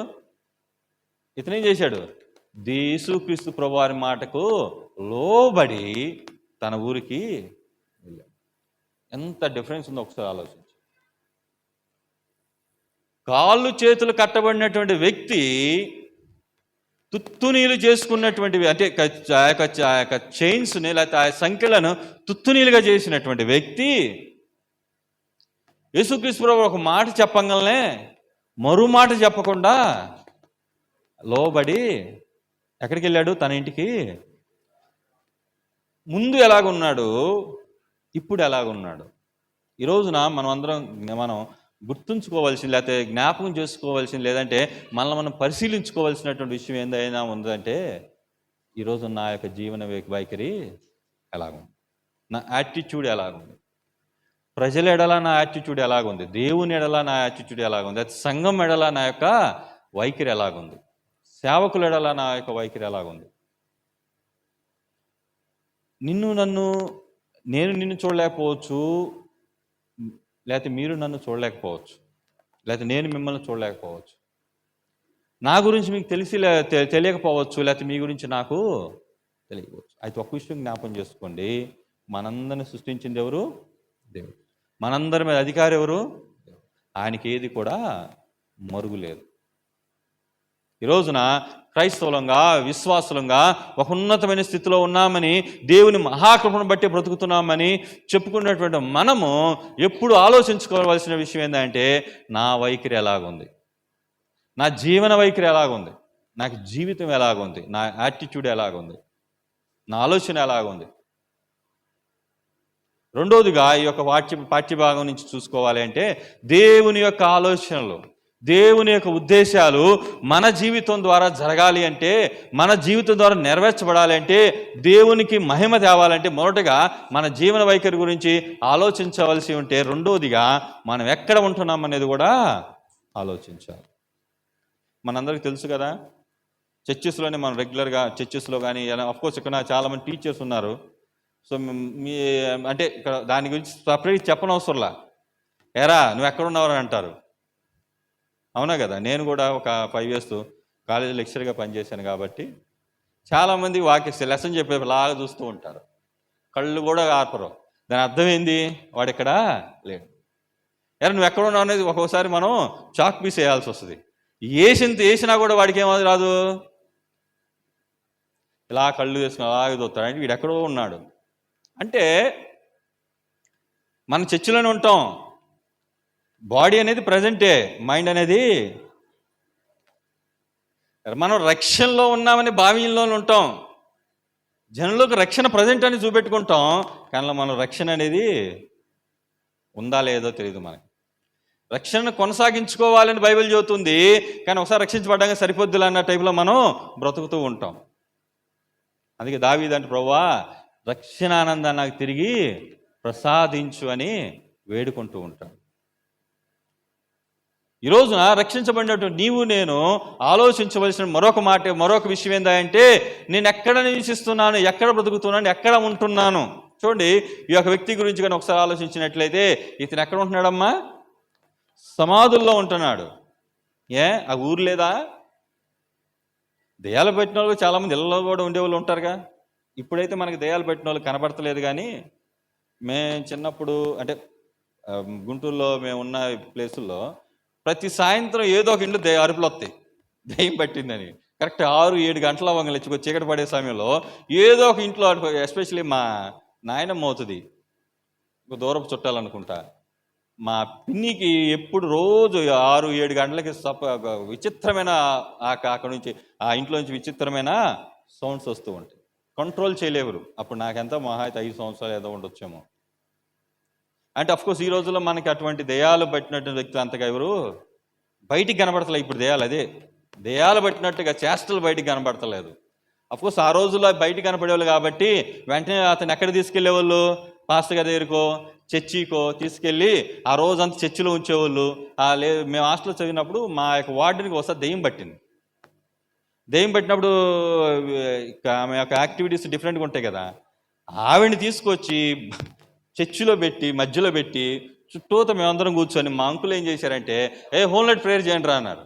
యేసుక్రీస్తు ప్రభువారి మాటకు లోబడి తన ఊరికి వెళ్ళాడు. ఎంత డిఫరెన్స్ ఉందో ఒకసారి ఆలోచించి. కాళ్ళు చేతులు కట్టబడినటువంటి వ్యక్తి, తుత్తునీలు చేసుకున్నటువంటివి, అంటే ఆ యొక్క చైన్స్ని లేకపోతే ఆ సంఖ్యలను తుత్తునీలుగా చేసినటువంటి వ్యక్తి యేసుక్రీస్తు ప్రభువు ఒక మాట చెప్పంగానే మరో మాట చెప్పకుండా లోబడి ఎక్కడికి వెళ్ళాడు? తన ఇంటికి. ముందు ఎలాగున్నాడు, ఇప్పుడు ఎలాగున్నాడు? ఈ రోజున మనం గుర్తుంచుకోవాల్సింది, లేకపోతే జ్ఞాపకం చేసుకోవాల్సింది, లేదంటే మనల్ని మనం పరిశీలించుకోవాల్సినటువంటి విషయం ఏదైనా ఉందంటే, ఈరోజు నా యొక్క జీవన వైఖరి ఎలాగుంది, నా యాటిట్యూడ్ ఎలాగుంది, ప్రజల ఎడల నా యాటిట్యూడ్ ఎలాగుంది, దేవుని ఎడల నా యాటిట్యూడ్ ఎలాగుంది, అది సంఘం ఎడల నా యొక్క వైఖరి ఎలాగుంది, సేవకుల ఎడల నా యొక్క వైఖరి ఎలాగుంది. నేను నిన్ను చూడలేకపోవచ్చు, లేకపోతే మీరు నన్ను చూడలేకపోవచ్చు, లేకపోతే నేను మిమ్మల్ని చూడలేకపోవచ్చు, నా గురించి మీకు తెలియకపోవచ్చు, లేకపోతే మీ గురించి నాకు తెలియకపోవచ్చు. అయితే ఒక విషయం జ్ఞాపం చేసుకోండి, మనందరిని సృష్టించింది ఎవరు? దేవుడు. మనందరి మీద అధికారి ఎవరు? ఆయనకి ఏది కూడా మరుగులేదు. ఈ రోజున క్రైస్తవులంగా, విశ్వాసులంగా ఒక ఉన్నతమైన స్థితిలో ఉన్నామని, దేవుని మహాకృపను బట్టి బ్రతుకుతున్నామని చెప్పుకున్నటువంటి మనము ఎప్పుడు ఆలోచించుకోవాల్సిన విషయం ఏంటంటే, నా వైఖరి ఎలాగుంది, నా జీవన వైఖరి ఎలాగుంది, నాకు జీవితం ఎలాగుంది, నా యాటిట్యూడ్ ఎలాగుంది, నా ఆలోచన ఎలాగుంది. రెండోదిగా ఈ యొక్క పాఠ్యభాగం నుంచి చూసుకోవాలి అంటే, దేవుని యొక్క ఆలోచనలు, దేవుని యొక్క ఉద్దేశాలు మన జీవితం ద్వారా జరగాలి అంటే, మన జీవితం ద్వారా నెరవేర్చబడాలి అంటే, దేవునికి మహిమ తేవాలంటే, మొదటగా మన జీవన వైఖరి గురించి ఆలోచించవలసి ఉంటే, రెండోదిగా మనం ఎక్కడ ఉంటున్నాం అనేది కూడా ఆలోచించాలి. మనందరికీ తెలుసు కదా, చర్చెస్లోనే మనం రెగ్యులర్గా చర్చెస్లో కానీ, అఫ్కోర్స్ ఇక్కడ చాలామంది టీచర్స్ ఉన్నారు. సో అంటే ఇక్కడ దాని గురించి సపరేట్ చెప్పనవసరంలా, ఎరా నువ్వు ఎక్కడ ఉన్నావు అంటారు, అవునా కదా. నేను కూడా ఒక 5 years కాలేజీ లెక్చర్గా పనిచేశాను కాబట్టి చాలామంది లెసన్ చెప్పేలాగా చూస్తూ ఉంటారు, కళ్ళు కూడా ఆర్పరు. దాని అర్థం ఏంది? వాడు ఇక్కడ లేడు. ఎరా నువ్వు ఎక్కడ ఉన్నావు అనేది ఒక్కోసారి మనం చాక్ పీస్ వేయాల్సి వస్తుంది. వేసినా కూడా వాడికి ఏమది రాదు, ఇలా కళ్ళు వేసుకుని అలాగే చూస్తాడు, అంటే వీడు ఎక్కడో ఉన్నాడు. అంటే మన చర్చిలోనే ఉంటాం, బాడీ అనేది ప్రజెంటే, మైండ్ అనేది మనం రక్షణలో ఉన్నామని భావ్యంలోనే ఉంటాం. జనంలోకి రక్షణ ప్రజెంట్ అని చూపెట్టుకుంటాం, కానీ మనం రక్షణ అనేది ఉందా లేదో తెలియదు మనకి. రక్షణను కొనసాగించుకోవాలని బైబిల్ చెబుతుంది, కానీ ఒకసారి రక్షించబడ్డాక సరిపోద్దులు అన్న టైపులో మనం బ్రతుకుతూ ఉంటాం. అందుకే దావీదు అంటే, ప్రభువా రక్షణానందాన్ని నాకు తిరిగి ప్రసాదించు అని వేడుకుంటూ ఉంటాడు. ఈ రోజున రక్షించబడినటువంటి నీవు నేను ఆలోచించవలసిన మరొక విషయం ఏంటంటే, నేను ఎక్కడ నివసిస్తున్నాను, ఎక్కడ బ్రతుకుతున్నాను, ఎక్కడ ఉంటున్నాను. చూడండి, ఈ యొక్క వ్యక్తి గురించి కానీ ఒకసారి ఆలోచించినట్లయితే, ఇతను ఎక్కడ ఉంటున్నాడమ్మా? సమాధుల్లో ఉంటున్నాడు. ఆ ఊరు లేదా? దెయ్యాలు పెట్టిన వాళ్ళు చాలామంది ఇళ్ళలో కూడా ఉండేవాళ్ళు ఉంటారుగా. ఇప్పుడైతే మనకి దెయ్యాలు పెట్టిన వాళ్ళు కనబడతలేదు, కానీ మేము చిన్నప్పుడు అంటే గుంటూరులో మేము ఉన్న ప్లేసుల్లో ప్రతి సాయంత్రం ఏదో ఒక ఇంట్లో అరుపులు వస్తాయి, దెయ్యం పట్టిందని. కరెక్ట్ 6-7 గంటల వంగలు చీకటి పడే సమయంలో ఏదో ఒక ఇంట్లో, ఎస్పెషలీ మా నాయనమ్మ అవుతుంది, దూరపు చుట్టాలనుకుంటా, మా పిన్నికి ఎప్పుడు రోజు 6-7 గంటలకి విచిత్రమైన అక్కడ నుంచి ఆ ఇంట్లో నుంచి విచిత్రమైన సౌండ్స్ వస్తూ ఉంటాయి. కంట్రోల్ చేయలేవరు. అప్పుడు నాకెంత మహా అయితే 5 సంవత్సరాలు ఏదో ఉండొచ్చేమో. అంటే అఫ్కోర్స్ ఈ రోజుల్లో మనకి అటువంటి దెయ్యాలు పట్టినటువంటి వ్యక్తులు అంతగా ఎవరు బయటికి కనబడతలే. ఇప్పుడు దెయ్యాలు పట్టినట్టుగా చేష్టలు బయటికి కనబడతలేదు. అఫ్కోర్స్ ఆ రోజుల్లో బయటికి కనపడేవాళ్ళు కాబట్టి వెంటనే అతను ఎక్కడ తీసుకెళ్లేవాళ్ళు, పాస్టర్ గారి దగ్గరకో చర్చికో తీసుకెళ్ళి ఆ రోజంతా చర్చిలో ఉంచేవాళ్ళు. మేము హాస్టల్లో చదివినప్పుడు మా యొక్క వార్డునికి ఒకసారి దెయ్యం పట్టినప్పుడు ఆమె యొక్క యాక్టివిటీస్ డిఫరెంట్గా ఉంటాయి కదా. ఆవిడని తీసుకొచ్చి చర్చిలో పెట్టి మధ్యలో పెట్టి చుట్టూతో మేమందరం కూర్చొని మా అంకులు ఏం చేశారంటే హోల్ నైట్ ప్రేయర్ చేయండి రా అన్నారు.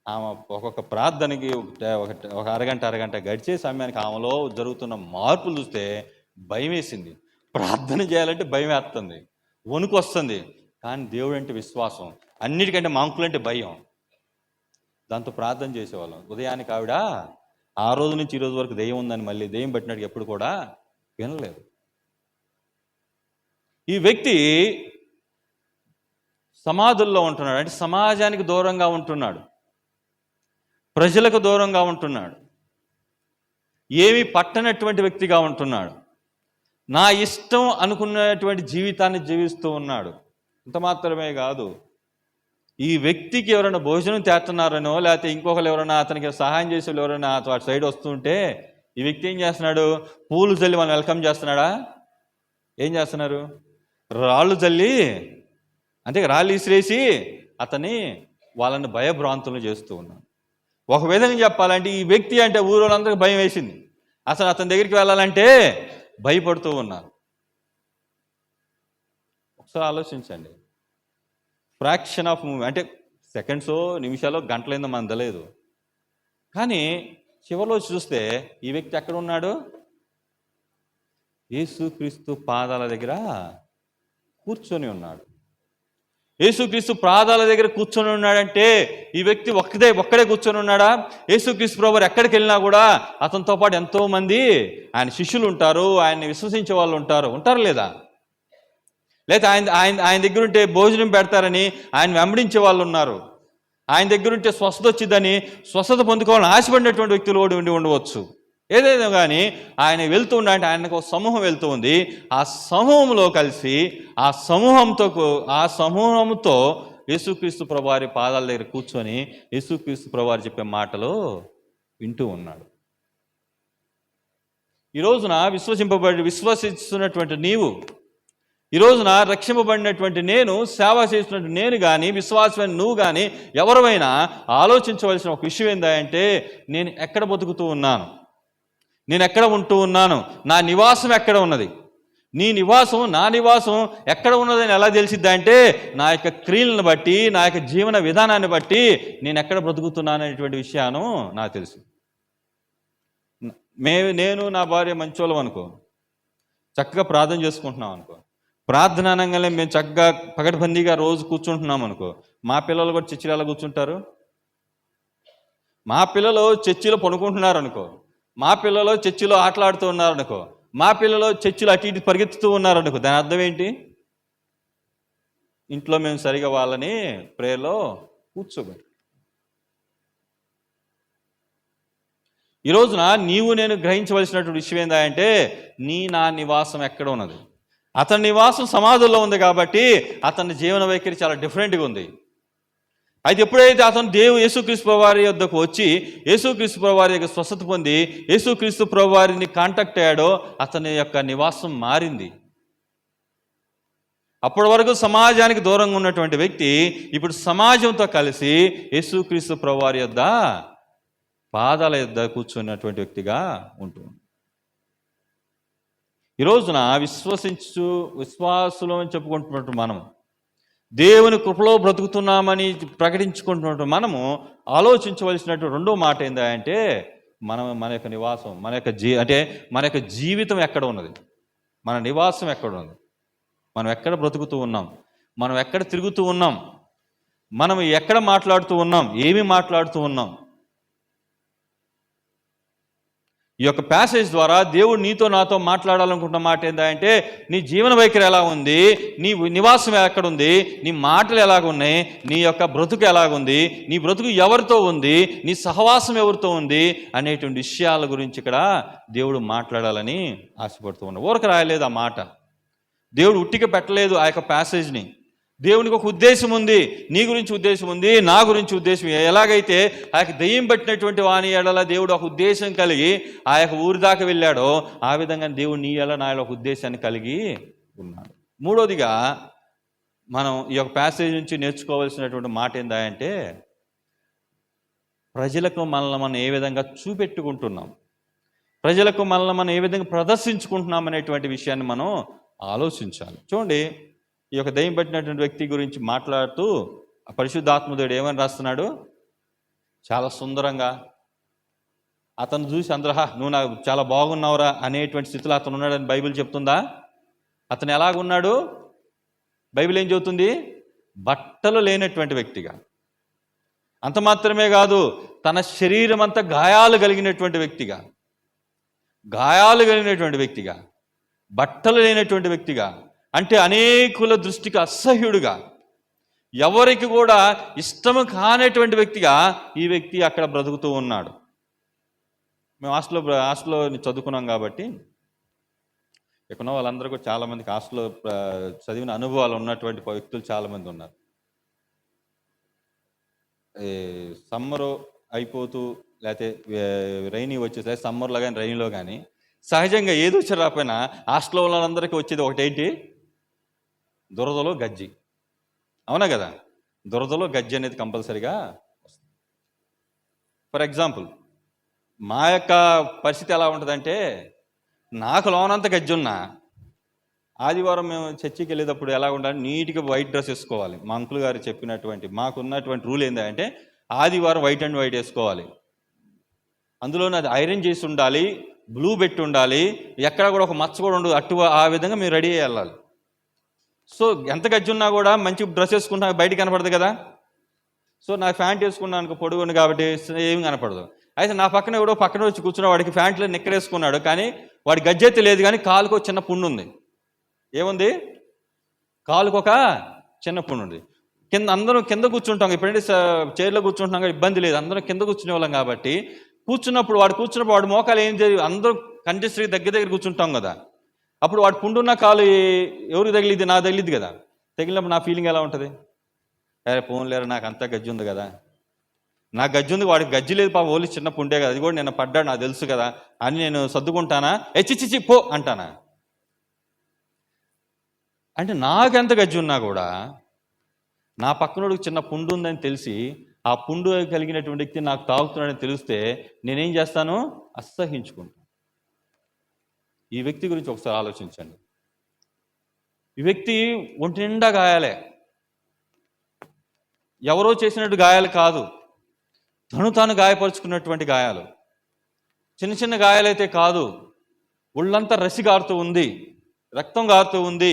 ఆమె ఒక్కొక్క ప్రార్థనకి ఒక అరగంట గడిచే సమయానికి ఆమెలో జరుగుతున్న మార్పులు చూస్తే భయం వేసింది. ప్రార్థన చేయాలంటే భయం వేస్తుంది, వణుకు వస్తుంది. కానీ దేవుడు అంటే విశ్వాసం, అన్నిటికంటే మా అంకులు అంటే భయం. దాంతో ప్రార్థన చేసేవాళ్ళం. ఉదయానికి ఆవిడ ఆ రోజు నుంచి ఈ రోజు వరకు దెయ్యం ఉందని మళ్ళీ దెయ్యం పట్టినట్టు ఎప్పుడు కూడా వినలేదు. ఈ వ్యక్తి సమాధుల్లో ఉంటున్నాడు, అంటే సమాజానికి దూరంగా ఉంటున్నాడు, ప్రజలకు దూరంగా ఉంటున్నాడు, ఏమీ పట్టనటువంటి వ్యక్తిగా ఉంటున్నాడు, నా ఇష్టం అనుకున్నటువంటి జీవితాన్ని జీవిస్తూ ఉన్నాడు. ఇంత మాత్రమే కాదు, ఈ వ్యక్తికి ఎవరైనా భోజనం చేస్తున్నారనో లేకపోతే ఇంకొకరు ఎవరైనా అతనికి సహాయం చేసే ఎవరైనా అటు సైడ్ వస్తుంటే ఈ వ్యక్తి ఏం చేస్తున్నాడు, పూలు చల్లి మనం వెల్కమ్ చేస్తున్నాడా? ఏం చేస్తున్నారు? రాళ్ళు చల్లి, అంటే రాళ్ళు ఇసిరేసి అతన్ని వాళ్ళని భయభ్రాంతులు చేస్తూ ఉన్నాడు. ఒక విధంగా చెప్పాలంటే ఈ వ్యక్తి అంటే ఊరోళ్ళందరికీ భయం వేసింది. అసలు అతని దగ్గరికి వెళ్ళాలంటే భయపడుతూ ఉన్నారు. ఒకసారి ఆలోచించండి. ఫ్రాక్షన్ ఆఫ్ మూమెంట్, అంటే సెకండ్సో నిమిషాలో గంటలైందో మనకు తెలియదు. కానీ చివరిలో చూస్తే ఈ వ్యక్తి ఎక్కడ ఉన్నాడు? యేసుక్రీస్తు పాదాల దగ్గర కూర్చొని ఉన్నాడు. యేసుక్రీస్తు పాదాల దగ్గర కూర్చొని ఉన్నాడంటే ఈ వ్యక్తి ఒక్కడే కూర్చొని ఉన్నాడా? యేసుక్రీస్తు ప్రభువు ఎక్కడికి వెళ్ళినా కూడా అతనితో పాటు ఎంతో మంది ఆయన శిష్యులు ఉంటారు, ఆయన్ని విశ్వసించే వాళ్ళు ఉంటారు లేదా? లేదా ఆయన దగ్గర ఉంటే భోజనం పెడతారని ఆయన వెంబడించే వాళ్ళు ఉన్నారు. ఆయన దగ్గర ఉంటే స్వస్థత వచ్చిందని స్వస్థత పొందుకోవాలని ఆశపడినటువంటి వ్యక్తులు కూడా ఉండవచ్చు. ఏదైనా కానీ ఆయన వెళ్తూ ఉండంటే ఆయనకు ఒక సమూహం వెళ్తూ ఉంది. ఆ సమూహంలో కలిసి ఆ సమూహంతో యేసుక్రీస్తు ప్రభువారి పాదాల దగ్గర కూర్చొని యేసుక్రీస్తు ప్రభువారు చెప్పే మాటలు వింటూ ఉన్నాడు. ఈ రోజున విశ్వసిస్తున్నటువంటి నీవు, ఈ రోజున రక్షింపబడినటువంటి నేను, సేవ చేస్తున్నటువంటి నేను కానీ, విశ్వాసమైన నువ్వు కానీ ఎవరైనా ఆలోచించవలసిన ఒక విషయం ఏంటంటే, నేను ఎక్కడ బతుకుతూ ఉన్నాను, నేను ఎక్కడ ఉంటూ ఉన్నాను, నా నివాసం ఎక్కడ ఉన్నది? నీ నివాసం, నా నివాసం ఎక్కడ ఉన్నదని ఎలా తెలిసిద్దా అంటే, నా యొక్క క్రియలను బట్టి, నా యొక్క జీవన విధానాన్ని బట్టి నేను ఎక్కడ బ్రతుకుతున్నాను అనేటువంటి విషయాన్ని నాకు తెలుసు. నేను నా భార్య మంచోళ్ళం అనుకో, చక్కగా ప్రార్థన చేసుకుంటున్నాం అనుకో, ప్రార్థన అనగానే మేము చక్కగా పకడ్బందీగా రోజు కూర్చుంటున్నాం అనుకో, మా పిల్లలు కూడా చర్చిలో ఎలా కూర్చుంటారు? మా పిల్లలు చర్చిలో పడుకుంటున్నారు అనుకో, మా పిల్లలు చర్చిలో ఆటలాడుతూ ఉన్నారనుకో, మా పిల్లలు చర్చిలో అటు ఇటు పరిగెత్తుతూ ఉన్నారనుకో, దాని అర్థం ఏంటి? ఇంట్లో మేము సరిగా వాళ్ళని ప్రేయర్లో కూర్చోబెట్టు. ఈ రోజున నీవు నేను గ్రహించవలసినటువంటి విషయం ఏంటంటే, నా నివాసం ఎక్కడ ఉన్నది? అతని నివాసం సమాధుల్లో ఉంది కాబట్టి అతని జీవన వైఖరి చాలా డిఫరెంట్గా ఉంది. అయితే ఎప్పుడైతే అతను యేసుక్రీస్తు ప్రభువారి యొద్దకు వచ్చి యేసుక్రీస్తు ప్రభువారి యొక్క స్వస్థత పొంది యేసుక్రీస్తు ప్రభువారిని కాంటాక్ట్ అయ్యాడో అతని యొక్క నివాసం మారింది. అప్పటి వరకు సమాజానికి దూరంగా ఉన్నటువంటి వ్యక్తి ఇప్పుడు సమాజంతో కలిసి యేసుక్రీస్తు ప్రభువారి యొద్ద పాదాల యొద్ద కూర్చున్నటువంటి వ్యక్తిగా ఉంటుంది. ఈ రోజున విశ్వాసులు అని చెప్పుకుంటున్నట్టు మనము, దేవుని కృపలో బ్రతుకుతున్నామని ప్రకటించుకుంటున్నట్టు మనము ఆలోచించవలసినటువంటి రెండో మాట ఏంటంటే, మన యొక్క నివాసం, మన యొక్క జీవితం ఎక్కడ ఉన్నది, మన నివాసం ఎక్కడ ఉన్నది, మనం ఎక్కడ బ్రతుకుతూ ఉన్నాం, మనం ఎక్కడ తిరుగుతూ ఉన్నాం, మనం ఎక్కడ మాట్లాడుతూ ఉన్నాం, ఏమి మాట్లాడుతూ ఉన్నాం. ఈ యొక్క ప్యాసేజ్ ద్వారా దేవుడు నీతో నాతో మాట్లాడాలనుకుంటున్న మాట ఏంటంటే, నీ జీవన వైఖరి ఎలా ఉంది, నీ నివాసం ఎక్కడుంది, నీ మాటలు ఎలాగున్నాయి, నీ యొక్క బ్రతుకు ఎలాగుంది, నీ బ్రతుకు ఎవరితో ఉంది, నీ సహవాసం ఎవరితో ఉంది అనేటువంటి విషయాల గురించి ఇక్కడ దేవుడు మాట్లాడాలని ఆశపడుతూ ఉన్నాడు. ఊరక రాయలేదు ఆ మాట. దేవుడు ఉట్టిగా పెట్టలేదు ఆ యొక్క ప్యాసేజ్ని. దేవునికి ఒక ఉద్దేశం ఉంది. నీ గురించి ఉద్దేశం ఉంది, నా గురించి ఉద్దేశం. ఎలాగైతే ఆ యొక్క దెయ్యం పట్టినటువంటి వాని ఎడల దేవుడు ఒక ఉద్దేశం కలిగి ఆ యొక్క ఊరి దాకా వెళ్ళాడో, ఆ విధంగా దేవుడు నీ ఎడల నా ఎడల ఒక ఉద్దేశాన్ని కలిగి ఉన్నాడు. మూడోదిగా మనం ఈ యొక్క ప్యాసేజ్ నుంచి నేర్చుకోవాల్సినటువంటి మాట ఏంటంటే, ప్రజలకు మనల్ని మనం ఏ విధంగా చూపెట్టుకుంటున్నాం, ప్రజలకు మనల్ని మనం ఏ విధంగా ప్రదర్శించుకుంటున్నాం అనేటువంటి విషయాన్ని మనం ఆలోచించాలి. చూడండి, ఈ యొక్క దయ్యం పట్టినటువంటి వ్యక్తి గురించి మాట్లాడుతూ పరిశుద్ధాత్మదేవుడు ఏమని రాస్తున్నాడు? చాలా సుందరంగా అతను చూసి అందరూ నువ్వు నాకు చాలా బాగున్నావురా అనేటువంటి స్థితిలో అతను ఉన్నాడని బైబిల్ చెప్తుందా? అతను ఎలాగున్నాడు? బైబిల్ ఏం చెబుతుంది? బట్టలు లేనటువంటి వ్యక్తిగా. అంత మాత్రమే కాదు, తన శరీరం అంతా గాయాలు కలిగినటువంటి వ్యక్తిగా, బట్టలు లేనటువంటి వ్యక్తిగా, అంటే అనేకుల దృష్టికి అసహ్యుడుగా, ఎవరికి కూడా ఇష్టము కానటువంటి వ్యక్తిగా ఈ వ్యక్తి అక్కడ బ్రతుకుతూ ఉన్నాడు. మేము హాస్టల్లో చదువుకున్నాం కాబట్టి ఇక్కడ వాళ్ళందరూ కూడా చాలామందికి హాస్టల్లో చదివిన అనుభవాలు ఉన్నటువంటి వ్యక్తులు చాలామంది ఉన్నారు. సమ్మరు అయిపోతూ లేకపోతే రైనీ వచ్చేసి సమ్మర్లో కానీ రైనీలో కానీ సహజంగా ఏది వచ్చి రాకపోయినా హాస్టల్లో వాళ్ళందరికీ వచ్చేది ఒకటేంటి? దురదలో గజ్జి. అవునా కదా? దురదలో గజ్జి అనేది కంపల్సరిగా వస్తుంది. ఫర్ ఎగ్జాంపుల్, మా యొక్క పరిస్థితి ఎలా ఉంటుందంటే, నాకు లోనంత గజ్జి ఉన్నా ఆదివారం మేము చర్చికి వెళ్ళేటప్పుడు ఎలా ఉండాలి? నీట్గా వైట్ డ్రెస్ వేసుకోవాలి. మా అంకుల్ గారు చెప్పినటువంటి మాకున్నటువంటి రూల్ ఏంటంటే, ఆదివారం వైట్ అండ్ వైట్ వేసుకోవాలి. అందులోనే అది ఐరన్ చేసి ఉండాలి, బ్లూ పెట్టి ఉండాలి, ఎక్కడ కూడా ఒక మచ్చ కూడా ఉండదు. అటు ఆ విధంగా మేము రెడీ అయ్యి వెళ్ళాలి. సో ఎంత గజ్జి ఉన్నా కూడా మంచి డ్రెస్ వేసుకుంటా బయట కనపడదు కదా. సో నాకు ప్యాంట్ వేసుకున్నాను పొడుగుంది కాబట్టి ఏమి కనపడదు. అయితే నా పక్కన ఎవడో పక్కన వచ్చి కూర్చున్న వాడికి ప్యాంట్లో నిక్కరేసుకున్నాడు, కానీ వాడి గజ్జి అయితే లేదు, కానీ కాలుకు ఒక చిన్న పుండు ఉంది. ఏముంది? కాలుకు ఒక చిన్న పుండు ఉంది. అందరం కింద కూర్చుంటాం. ఇప్పుడంటే చైర్లో కూర్చుంటున్నాం కాబట్టి ఇబ్బంది లేదు, అందరం కింద కూర్చునే వాళ్ళం కాబట్టి వాడు కూర్చున్నప్పుడు వాడు మోకాలు ఏం జరిగి అందరూ కంటెస్ట్రీ దగ్గర కూర్చుంటాం కదా. అప్పుడు వాడు పుండున్న కాలు ఎవరికి తగిలిద్ది? నాకు తగిలిద్ది కదా. తగిలినప్పుడు నా ఫీలింగ్ ఎలా ఉంటుంది? అరే పోన్లేరు, నాకు అంతా గజ్జి ఉంది కదా, నాకు గజ్జి ఉంది, వాడికి గజ్జి లేదు పాప, ఓన్లీ చిన్న పుండే కదా, అది కూడా నేను పడ్డాడు నాకు తెలుసు కదా అని నేను సర్దుకుంటానా? చిచ్చి పో అంటానా? అంటే నాకెంత గజ్జి ఉన్నా కూడా నా పక్కనోడికి చిన్న పుండు ఉందని తెలిసి, ఆ పుండు కలిగినటువంటి వ్యక్తి నాకు తాగుతున్నాడని తెలిస్తే నేనేం చేస్తాను? అసహించుకుంటాను. ఈ వ్యక్తి గురించి ఒకసారి ఆలోచించండి. ఈ వ్యక్తి ఒంటి నిండా గాయాలే, ఎవరో చేసినట్టు గాయాలు కాదు, తాను గాయపరుచుకున్నటువంటి గాయాలు. చిన్న చిన్న గాయాలైతే కాదు, ఒళ్ళంతా రసి గారుతూ ఉంది, రక్తం గారుతూ ఉంది,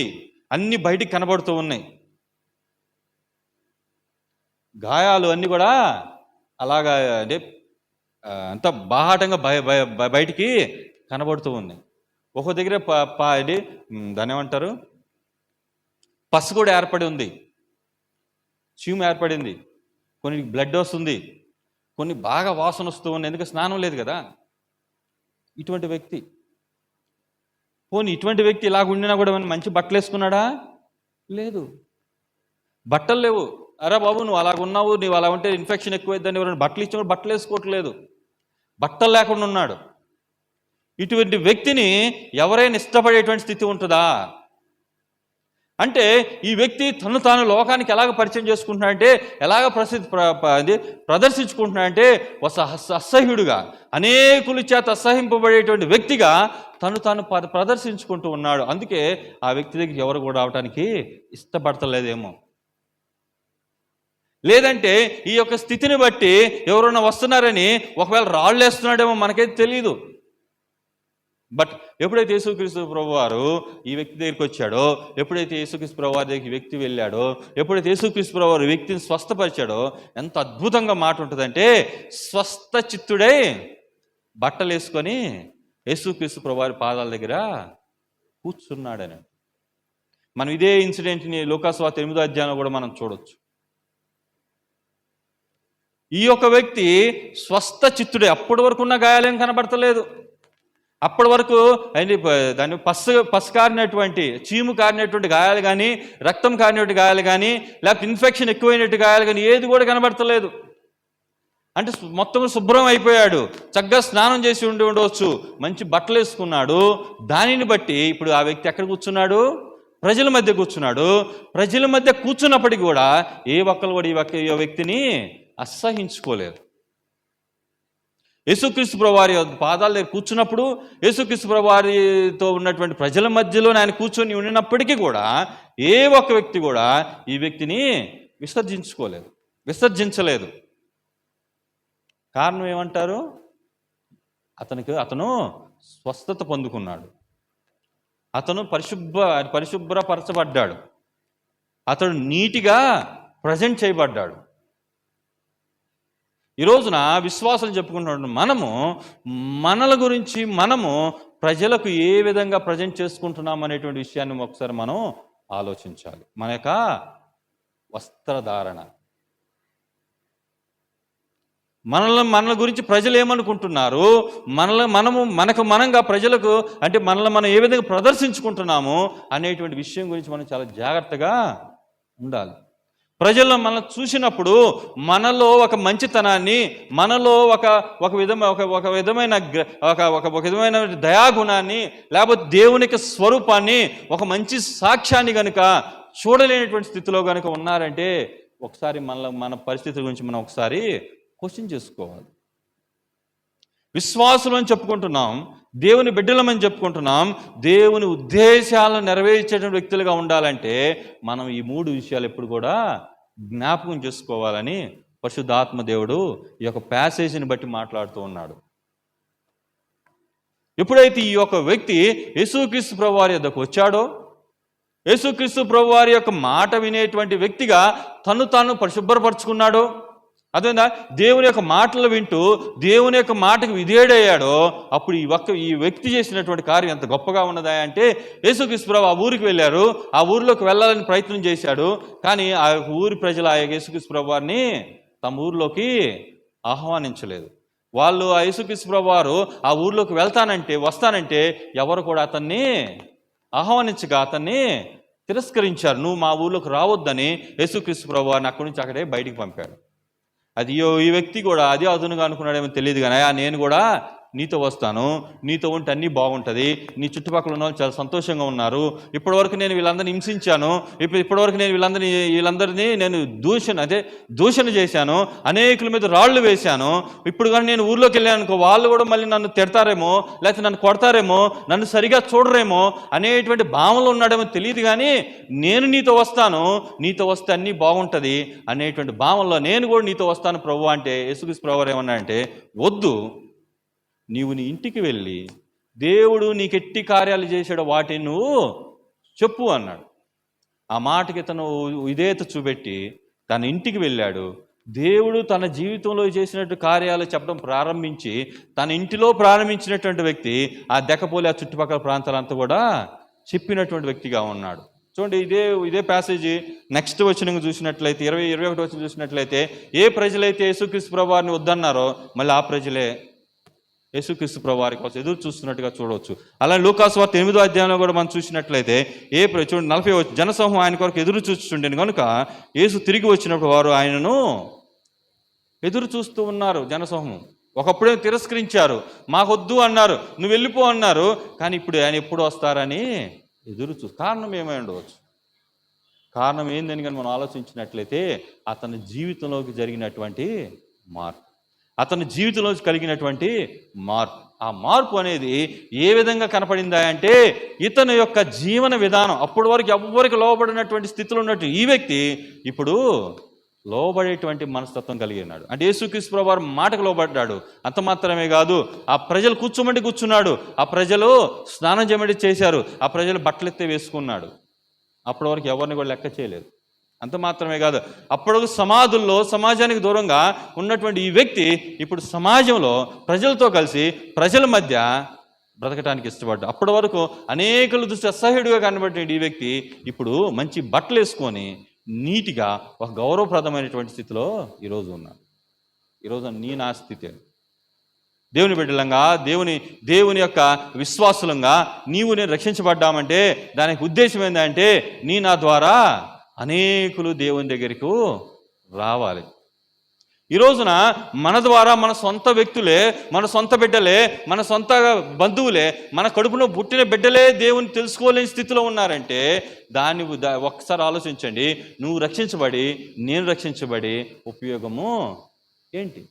అన్నీ బయటికి కనబడుతూ ఉన్నాయి. గాయాలు అన్నీ కూడా అలాగా అంటే అంత బాహాటంగా బయటికి కనబడుతూ ఉన్నాయి. ఒక్కో దగ్గర దాన్ని ఏమంటారు, పసు కూడా ఏర్పడి ఉంది, చీము ఏర్పడింది, కొన్ని బ్లడ్ వస్తుంది, కొన్ని బాగా వాసన వస్తూ ఉంది, ఎందుకంటే స్నానం లేదు కదా. ఇటువంటి వ్యక్తి ఇలాగ ఉండినా కూడా మంచి బట్టలు వేసుకున్నాడా? లేదు, బట్టలు లేవు. అరే బాబు నువ్వు అలాగ ఉన్నావు, నువ్వు అలా ఉంటే ఇన్ఫెక్షన్ ఎక్కువైద్దని ఎవరైనా బట్టలు ఇచ్చిన బట్టలు వేసుకోవట్లేదు, బట్టలు లేకుండా ఉన్నాడు. ఇటువంటి వ్యక్తిని ఎవరైనా ఇష్టపడేటువంటి స్థితి ఉంటుందా? అంటే ఈ వ్యక్తి తాను లోకానికి ఎలాగ పరిచయం చేసుకుంటున్నాడంటే, ఎలాగ ప్రదర్శించుకుంటున్నాడంటే అసహ్యుడుగా, అనేకుల చేత అసహింపబడేటువంటి వ్యక్తిగా తాను ప్రదర్శించుకుంటూ ఉన్నాడు. అందుకే ఆ వ్యక్తి దగ్గరికి ఎవరు కూడా రావడానికి ఇష్టపడతలేదేమో. లేదంటే ఈ యొక్క స్థితిని బట్టి ఎవరైనా వస్తున్నారని ఒకవేళ రాళ్ళు వేస్తున్నాడేమో, మనకైతే తెలియదు. బట్ ఎప్పుడైతే యేసుక్రీస్తు ప్రభువారు ఈ వ్యక్తి దగ్గరికి వచ్చాడో, ఎప్పుడైతే యేసుక్రీస్తు ప్రభువారి దగ్గరికి వ్యక్తి వెళ్ళాడో, ఎప్పుడైతే యేసుక్రీస్తు ప్రభువారు వ్యక్తిని స్వస్థపరిచాడో, ఎంత అద్భుతంగా మాట ఉంటుందంటే, స్వస్థ చిత్తుడై బట్టలు వేసుకొని యేసుక్రీస్తు ప్రభువారి పాదాల దగ్గర కూర్చున్నాడని. మనం ఇదే ఇన్సిడెంట్ని లూకాసు వార్త 8వ అధ్యాయంలో కూడా మనం చూడొచ్చు. ఈ యొక్క వ్యక్తి స్వస్థ చిత్తుడే, అప్పటి వరకు ఉన్న గాయాలేం కనబడతలేదు. అప్పటి వరకు ఏంటి దాన్ని పసు కారినటువంటి, చీము కారినటువంటి గాయాలు కానీ, రక్తం కారినటువంటి గాయాలు కానీ, లేకపోతే ఇన్ఫెక్షన్ ఎక్కువైనట్టు గాయాలు కానీ ఏది కూడా కనబడతలేదు. అంటే మొత్తం శుభ్రం అయిపోయాడు, చక్కగా స్నానం చేసి ఉండవచ్చు, మంచి బట్టలు వేసుకున్నాడు. దానిని బట్టి ఇప్పుడు ఆ వ్యక్తి ఎక్కడ కూర్చున్నాడు? ప్రజల మధ్య కూర్చున్నాడు. ప్రజల మధ్య కూర్చున్నప్పటికీ కూడా ఏ ఒక్కరు కూడా ఈ వ్యక్తిని అసహించుకోలేరు. యేసుక్రీస్తు ప్రభువారి పాదాల దగ్గర కూర్చున్నప్పుడు, యేసుక్రీస్తు ప్రభువారితో ఉన్నటువంటి ప్రజల మధ్యలో ఆయన కూర్చొని ఉన్నప్పటికీ కూడా ఏ ఒక్క వ్యక్తి కూడా ఈ వ్యక్తిని విసర్జించలేదు. కారణం ఏమంటారు? అతను స్వస్థత పొందుకున్నాడు, అతను పరిశుభ్రపరచబడ్డాడు, అతడు నీటిగా ప్రజెంట్ చేయబడ్డాడు. ఈ రోజున విశ్వాసం చెప్పుకుంటున్న మనల గురించి మనము ప్రజలకు ఏ విధంగా ప్రజెంట్ చేసుకుంటున్నాం అనేటువంటి విషయాన్ని ఒకసారి మనం ఆలోచించాలి. మన యొక్క వస్త్రధారణ, మనల గురించి ప్రజలు ఏమనుకుంటున్నారు, మనంగా ప్రజలకు అంటే మనల్ని మనం ఏ విధంగా ప్రదర్శించుకుంటున్నాము అనేటువంటి విషయం గురించి మనం చాలా జాగ్రత్తగా ఉండాలి. ప్రజల్లో మనం చూసినప్పుడు మనలో ఒక మంచితనాన్ని, మనలో ఒక విధమైన దయాగుణాన్ని, లేకపోతే దేవునికి స్వరూపాన్ని, ఒక మంచి సాక్ష్యాన్ని కనుక చూడలేనటువంటి స్థితిలో కనుక ఉన్నారంటే ఒకసారి మన పరిస్థితి గురించి మనం ఒకసారి క్వశ్చన్ చేసుకోవాలి. విశ్వాసులు అని చెప్పుకుంటున్నాం, దేవుని బిడ్డలమని చెప్పుకుంటున్నాం. దేవుని ఉద్దేశాలను నెరవేర్చేటువంటి వ్యక్తులుగా ఉండాలంటే మనం ఈ 3 విషయాలు ఎప్పుడు కూడా జ్ఞాపకం చేసుకోవాలని పరిశుద్ధాత్మ దేవుడు ఈ యొక్క ప్యాసేజీని బట్టి మాట్లాడుతూ ఉన్నాడు. ఎప్పుడైతే ఈ యొక్క వ్యక్తి యేసుక్రీస్తు ప్రభువారి యొద్దకు వచ్చాడో, యేసుక్రీస్తు ప్రభువారి యొక్క మాట వినేటువంటి వ్యక్తిగా తాను పరిశుభ్రపరచుకున్నాడో, అదేనా దేవుని యొక్క మాటలు వింటూ దేవుని యొక్క మాటకు విధేయుడయ్యాడో, అప్పుడు ఈ వ్యక్తి చేసినటువంటి కార్యం ఎంత గొప్పగా ఉన్నదా అంటే, యేసుక్రీస్తు ప్రభు ఆ ఊరికి వెళ్ళారు, ఆ ఊరిలోకి వెళ్ళాలని ప్రయత్నం చేశాడు. కానీ ఆ ఊరి ప్రజలు ఆ యేసుక్రీస్తు ప్రభు వారిని తమ ఊరిలోకి ఆహ్వానించలేదు. వాళ్ళు ఆ యేసుక్రీస్తు ప్రభు వారు ఆ ఊరిలోకి వస్తానంటే ఎవరు కూడా అతన్ని ఆహ్వానించగా అతన్ని తిరస్కరించారు. నువ్వు మా ఊర్లోకి రావద్దని యేసుక్రీస్తు ప్రభు వారిని అక్కడి నుంచి అక్కడే బయటికి పంపాడు. ఈ వ్యక్తి కూడా అదే అదునుగా అనుకున్నాడేమో తెలియదు, కానీ నేను కూడా నీతో వస్తాను, నీతో ఉంటే అన్నీ బాగుంటుంది, నీ చుట్టుపక్కల ఉన్న వాళ్ళు చాలా సంతోషంగా ఉన్నారు, ఇప్పటివరకు నేను వీళ్ళందరినీ హింసించాను, ఇప్పటివరకు నేను వీళ్ళందరినీ నేను దూషణ చేశాను, అనేకుల మీద రాళ్ళు వేశాను, ఇప్పుడు కానీ నేను ఊర్లోకి వెళ్ళాను అనుకో, వాళ్ళు కూడా మళ్ళీ నన్ను తిడతారేమో, లేకపోతే నన్ను కొడతారేమో, నన్ను సరిగా చూడరేమో అనేటువంటి భావనలో ఉన్నాడేమో తెలియదు, కానీ నేను నీతో వస్తాను, నీతో వస్తే అన్నీ బాగుంటుంది అనేటువంటి భావనలో నేను కూడా నీతో వస్తాను ప్రభు అంటే, యేసుక్రీస్తు ప్రభువారు ఏమన్నా అంటే, వద్దు, నీవు నీ ఇంటికి వెళ్ళి దేవుడు నీకెట్టి కార్యాలు చేశాడో వాటిని నువ్వు చెప్పు అన్నాడు. ఆ మాటకి తను విధేయత చూపెట్టి తన ఇంటికి వెళ్ళాడు. దేవుడు తన జీవితంలో చేసినట్టు కార్యాలు చెప్పడం ప్రారంభించి తన ఇంటిలో ప్రారంభించినటువంటి వ్యక్తి ఆ దెక్కపోలి ఆ చుట్టుపక్కల ప్రాంతాలంతా కూడా చెప్పినటువంటి వ్యక్తిగా ఉన్నాడు. చూడండి, ఇదే ప్యాసేజీ నెక్స్ట్ వచనం చూసినట్లయితే 21 వచనం చూసినట్లయితే, ఏ ప్రజలైతే యేసుక్రీస్తు ప్రభువారిని వద్దన్నారో మళ్ళీ ఆ ప్రజలే యేసుక్రీస్తు ప్రభువారి కోసం ఎదురు చూస్తున్నట్టుగా చూడవచ్చు. అలాగే లూకాసు వార్త 8వ అధ్యాయంలో కూడా మనం చూసినట్లయితే చూడండి 40 జనసమూహం ఆయన కొరకు ఎదురు చూస్తుండేను కనుక యేసు తిరిగి వచ్చినప్పుడు వారు ఆయనను ఎదురు చూస్తూ ఉన్నారు. జనసమూహం ఒకప్పుడే తిరస్కరించారు, మాకొద్దు అన్నారు, నువ్వు వెళ్ళిపో అన్నారు, కానీ ఇప్పుడు ఆయన ఎప్పుడు వస్తారని ఎదురు కారణం ఏమై ఉండవచ్చు? కారణం ఏందని కానీ మనం ఆలోచించినట్లయితే అతని జీవితంలోకి జరిగినటువంటి మార్పు, అతని జీవితంలో కలిగినటువంటి మార్పు. ఆ మార్పు అనేది ఏ విధంగా కనపడిందా అంటే, ఇతని యొక్క జీవన విధానం, అప్పటి వరకు ఎవ్వరికి లోబడినటువంటి స్థితిలో ఉన్నట్టు ఈ వ్యక్తి ఇప్పుడు లోబడేటువంటి మనస్తత్వం కలిగి ఉన్నాడు. అంటే యేసుక్రీస్తు ప్రభువారి మాటకు లోబడ్డాడు. అంత మాత్రమే కాదు, ఆ ప్రజలు కూర్చోమంటే కూర్చున్నాడు, ఆ ప్రజలు స్నానం చేయమంటే చేశారు, ఆ ప్రజలు బట్టలు ఎత్తే వేసుకున్నాడు. అప్పటి వరకు ఎవరిని కూడా లెక్క చేయలేదు. అంత మాత్రమే కాదు, అప్పుడు సమాధుల్లో సమాజానికి దూరంగా ఉన్నటువంటి ఈ వ్యక్తి ఇప్పుడు సమాజంలో ప్రజలతో కలిసి ప్రజల మధ్య బ్రతకటానికి ఇష్టపడ్డాడు. అప్పటి వరకు అనేకుల దృష్టి అసహ్యుడిగా కనబడిన ఈ వ్యక్తి ఇప్పుడు మంచి బట్టలు వేసుకొని నీటిగా ఒక గౌరవప్రదమైనటువంటి స్థితిలో ఈరోజు ఉన్నాడు. ఈరోజు నా స్థితి దేవుని బిడ్డలంగా, దేవుని యొక్క విశ్వాసులంగా నేను రక్షించబడ్డామంటే దానికి ఉద్దేశం ఏంటంటే నా ద్వారా అనేకులు దేవుని దగ్గరకు రావాలి. ఈ రోజున మన ద్వారా మన సొంత వ్యక్తులే, మన సొంత బిడ్డలే, మన సొంత బంధువులే, మన కడుపులో పుట్టిన బిడ్డలే దేవుని తెలుసుకోలేని స్థితిలో ఉన్నారంటే దాన్ని ఒక్కసారి ఆలోచించండి. నువ్వు రక్షించబడి నేను రక్షించబడి ఉపయోగము ఏంటి?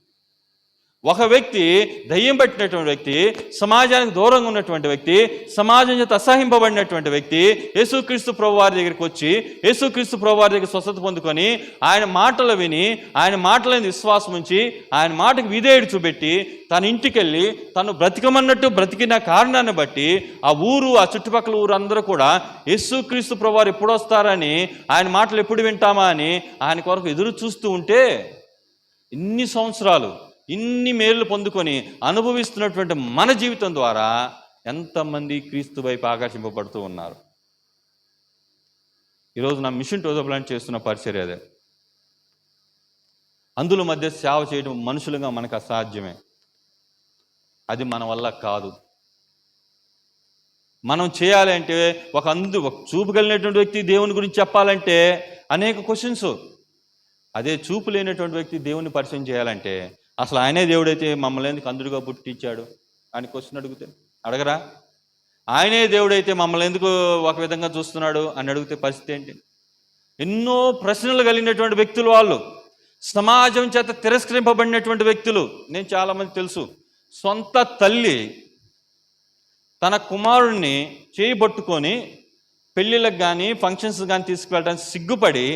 ఒక వ్యక్తి, దయ్యం పట్టినటువంటి వ్యక్తి, సమాజానికి దూరంగా ఉన్నటువంటి వ్యక్తి, సమాజం చేత అసహింపబడినటువంటి వ్యక్తి యేసుక్రీస్తు ప్రభువారి దగ్గరికి వచ్చి యేసుక్రీస్తు ప్రభువారి దగ్గర స్వస్థత పొందుకొని ఆయన మాటలు విని ఆయన మాటలని విశ్వాసం ఉంచి ఆయన మాటకు విధేయుడు చూపెట్టి తన ఇంటికి వెళ్ళి తను బ్రతికమన్నట్టు బ్రతికిన కారణాన్ని బట్టి ఆ ఊరు, ఆ చుట్టుపక్కల ఊరు అందరూ కూడా యేసుక్రీస్తు ప్రభువారు ఎప్పుడు వస్తారని, ఆయన మాటలు ఎప్పుడు వింటామా అని ఆయన కొరకు ఎదురు చూస్తూ ఉంటే ఇన్ని సంవత్సరాలు ఇన్ని మేలు పొందుకొని అనుభవిస్తున్నటువంటి మన జీవితం ద్వారా ఎంతమంది క్రీస్తు వైపు ఆకర్షింపబడుతూ ఉన్నారు. ఈరోజు నా మిషన్ టు ద ప్లాంట్ చేస్తున్న పరిచర్య అదే. అందుల మధ్య సేవ చేయడం మనుషులుగా మనకు అసాధ్యమే. అది మన వల్ల కాదు. మనం చేయాలి అంటే ఒక చూపు కలిగినటువంటి వ్యక్తి దేవుని గురించి చెప్పాలంటే అనేక క్వశ్చన్స్. అదే చూపు లేనటువంటి వ్యక్తి దేవుని పరిచయం చేయాలంటే అసలు ఆయనే దేవుడైతే మమ్మల్ని ఎందుకు అందుడుగా పుట్టించాడు అని క్వశ్చన్ అడగరా? ఆయనే దేవుడైతే మమ్మల్ని ఎందుకు ఒక విధంగా చూస్తున్నాడు అని అడిగితే పరిస్థితి ఏంటి? ఎన్నో ప్రశ్నలు కలిగినటువంటి వ్యక్తులు వాళ్ళు, సమాజం చేత తిరస్కరింపబడినటువంటి వ్యక్తులు. నేను చాలామంది తెలుసు, సొంత తల్లి తన కుమారుణ్ణి చేయబట్టుకొని పెళ్ళిళ్ళకి కానీ ఫంక్షన్స్ కానీ తీసుకువెళ్ళడానికి సిగ్గుపడి,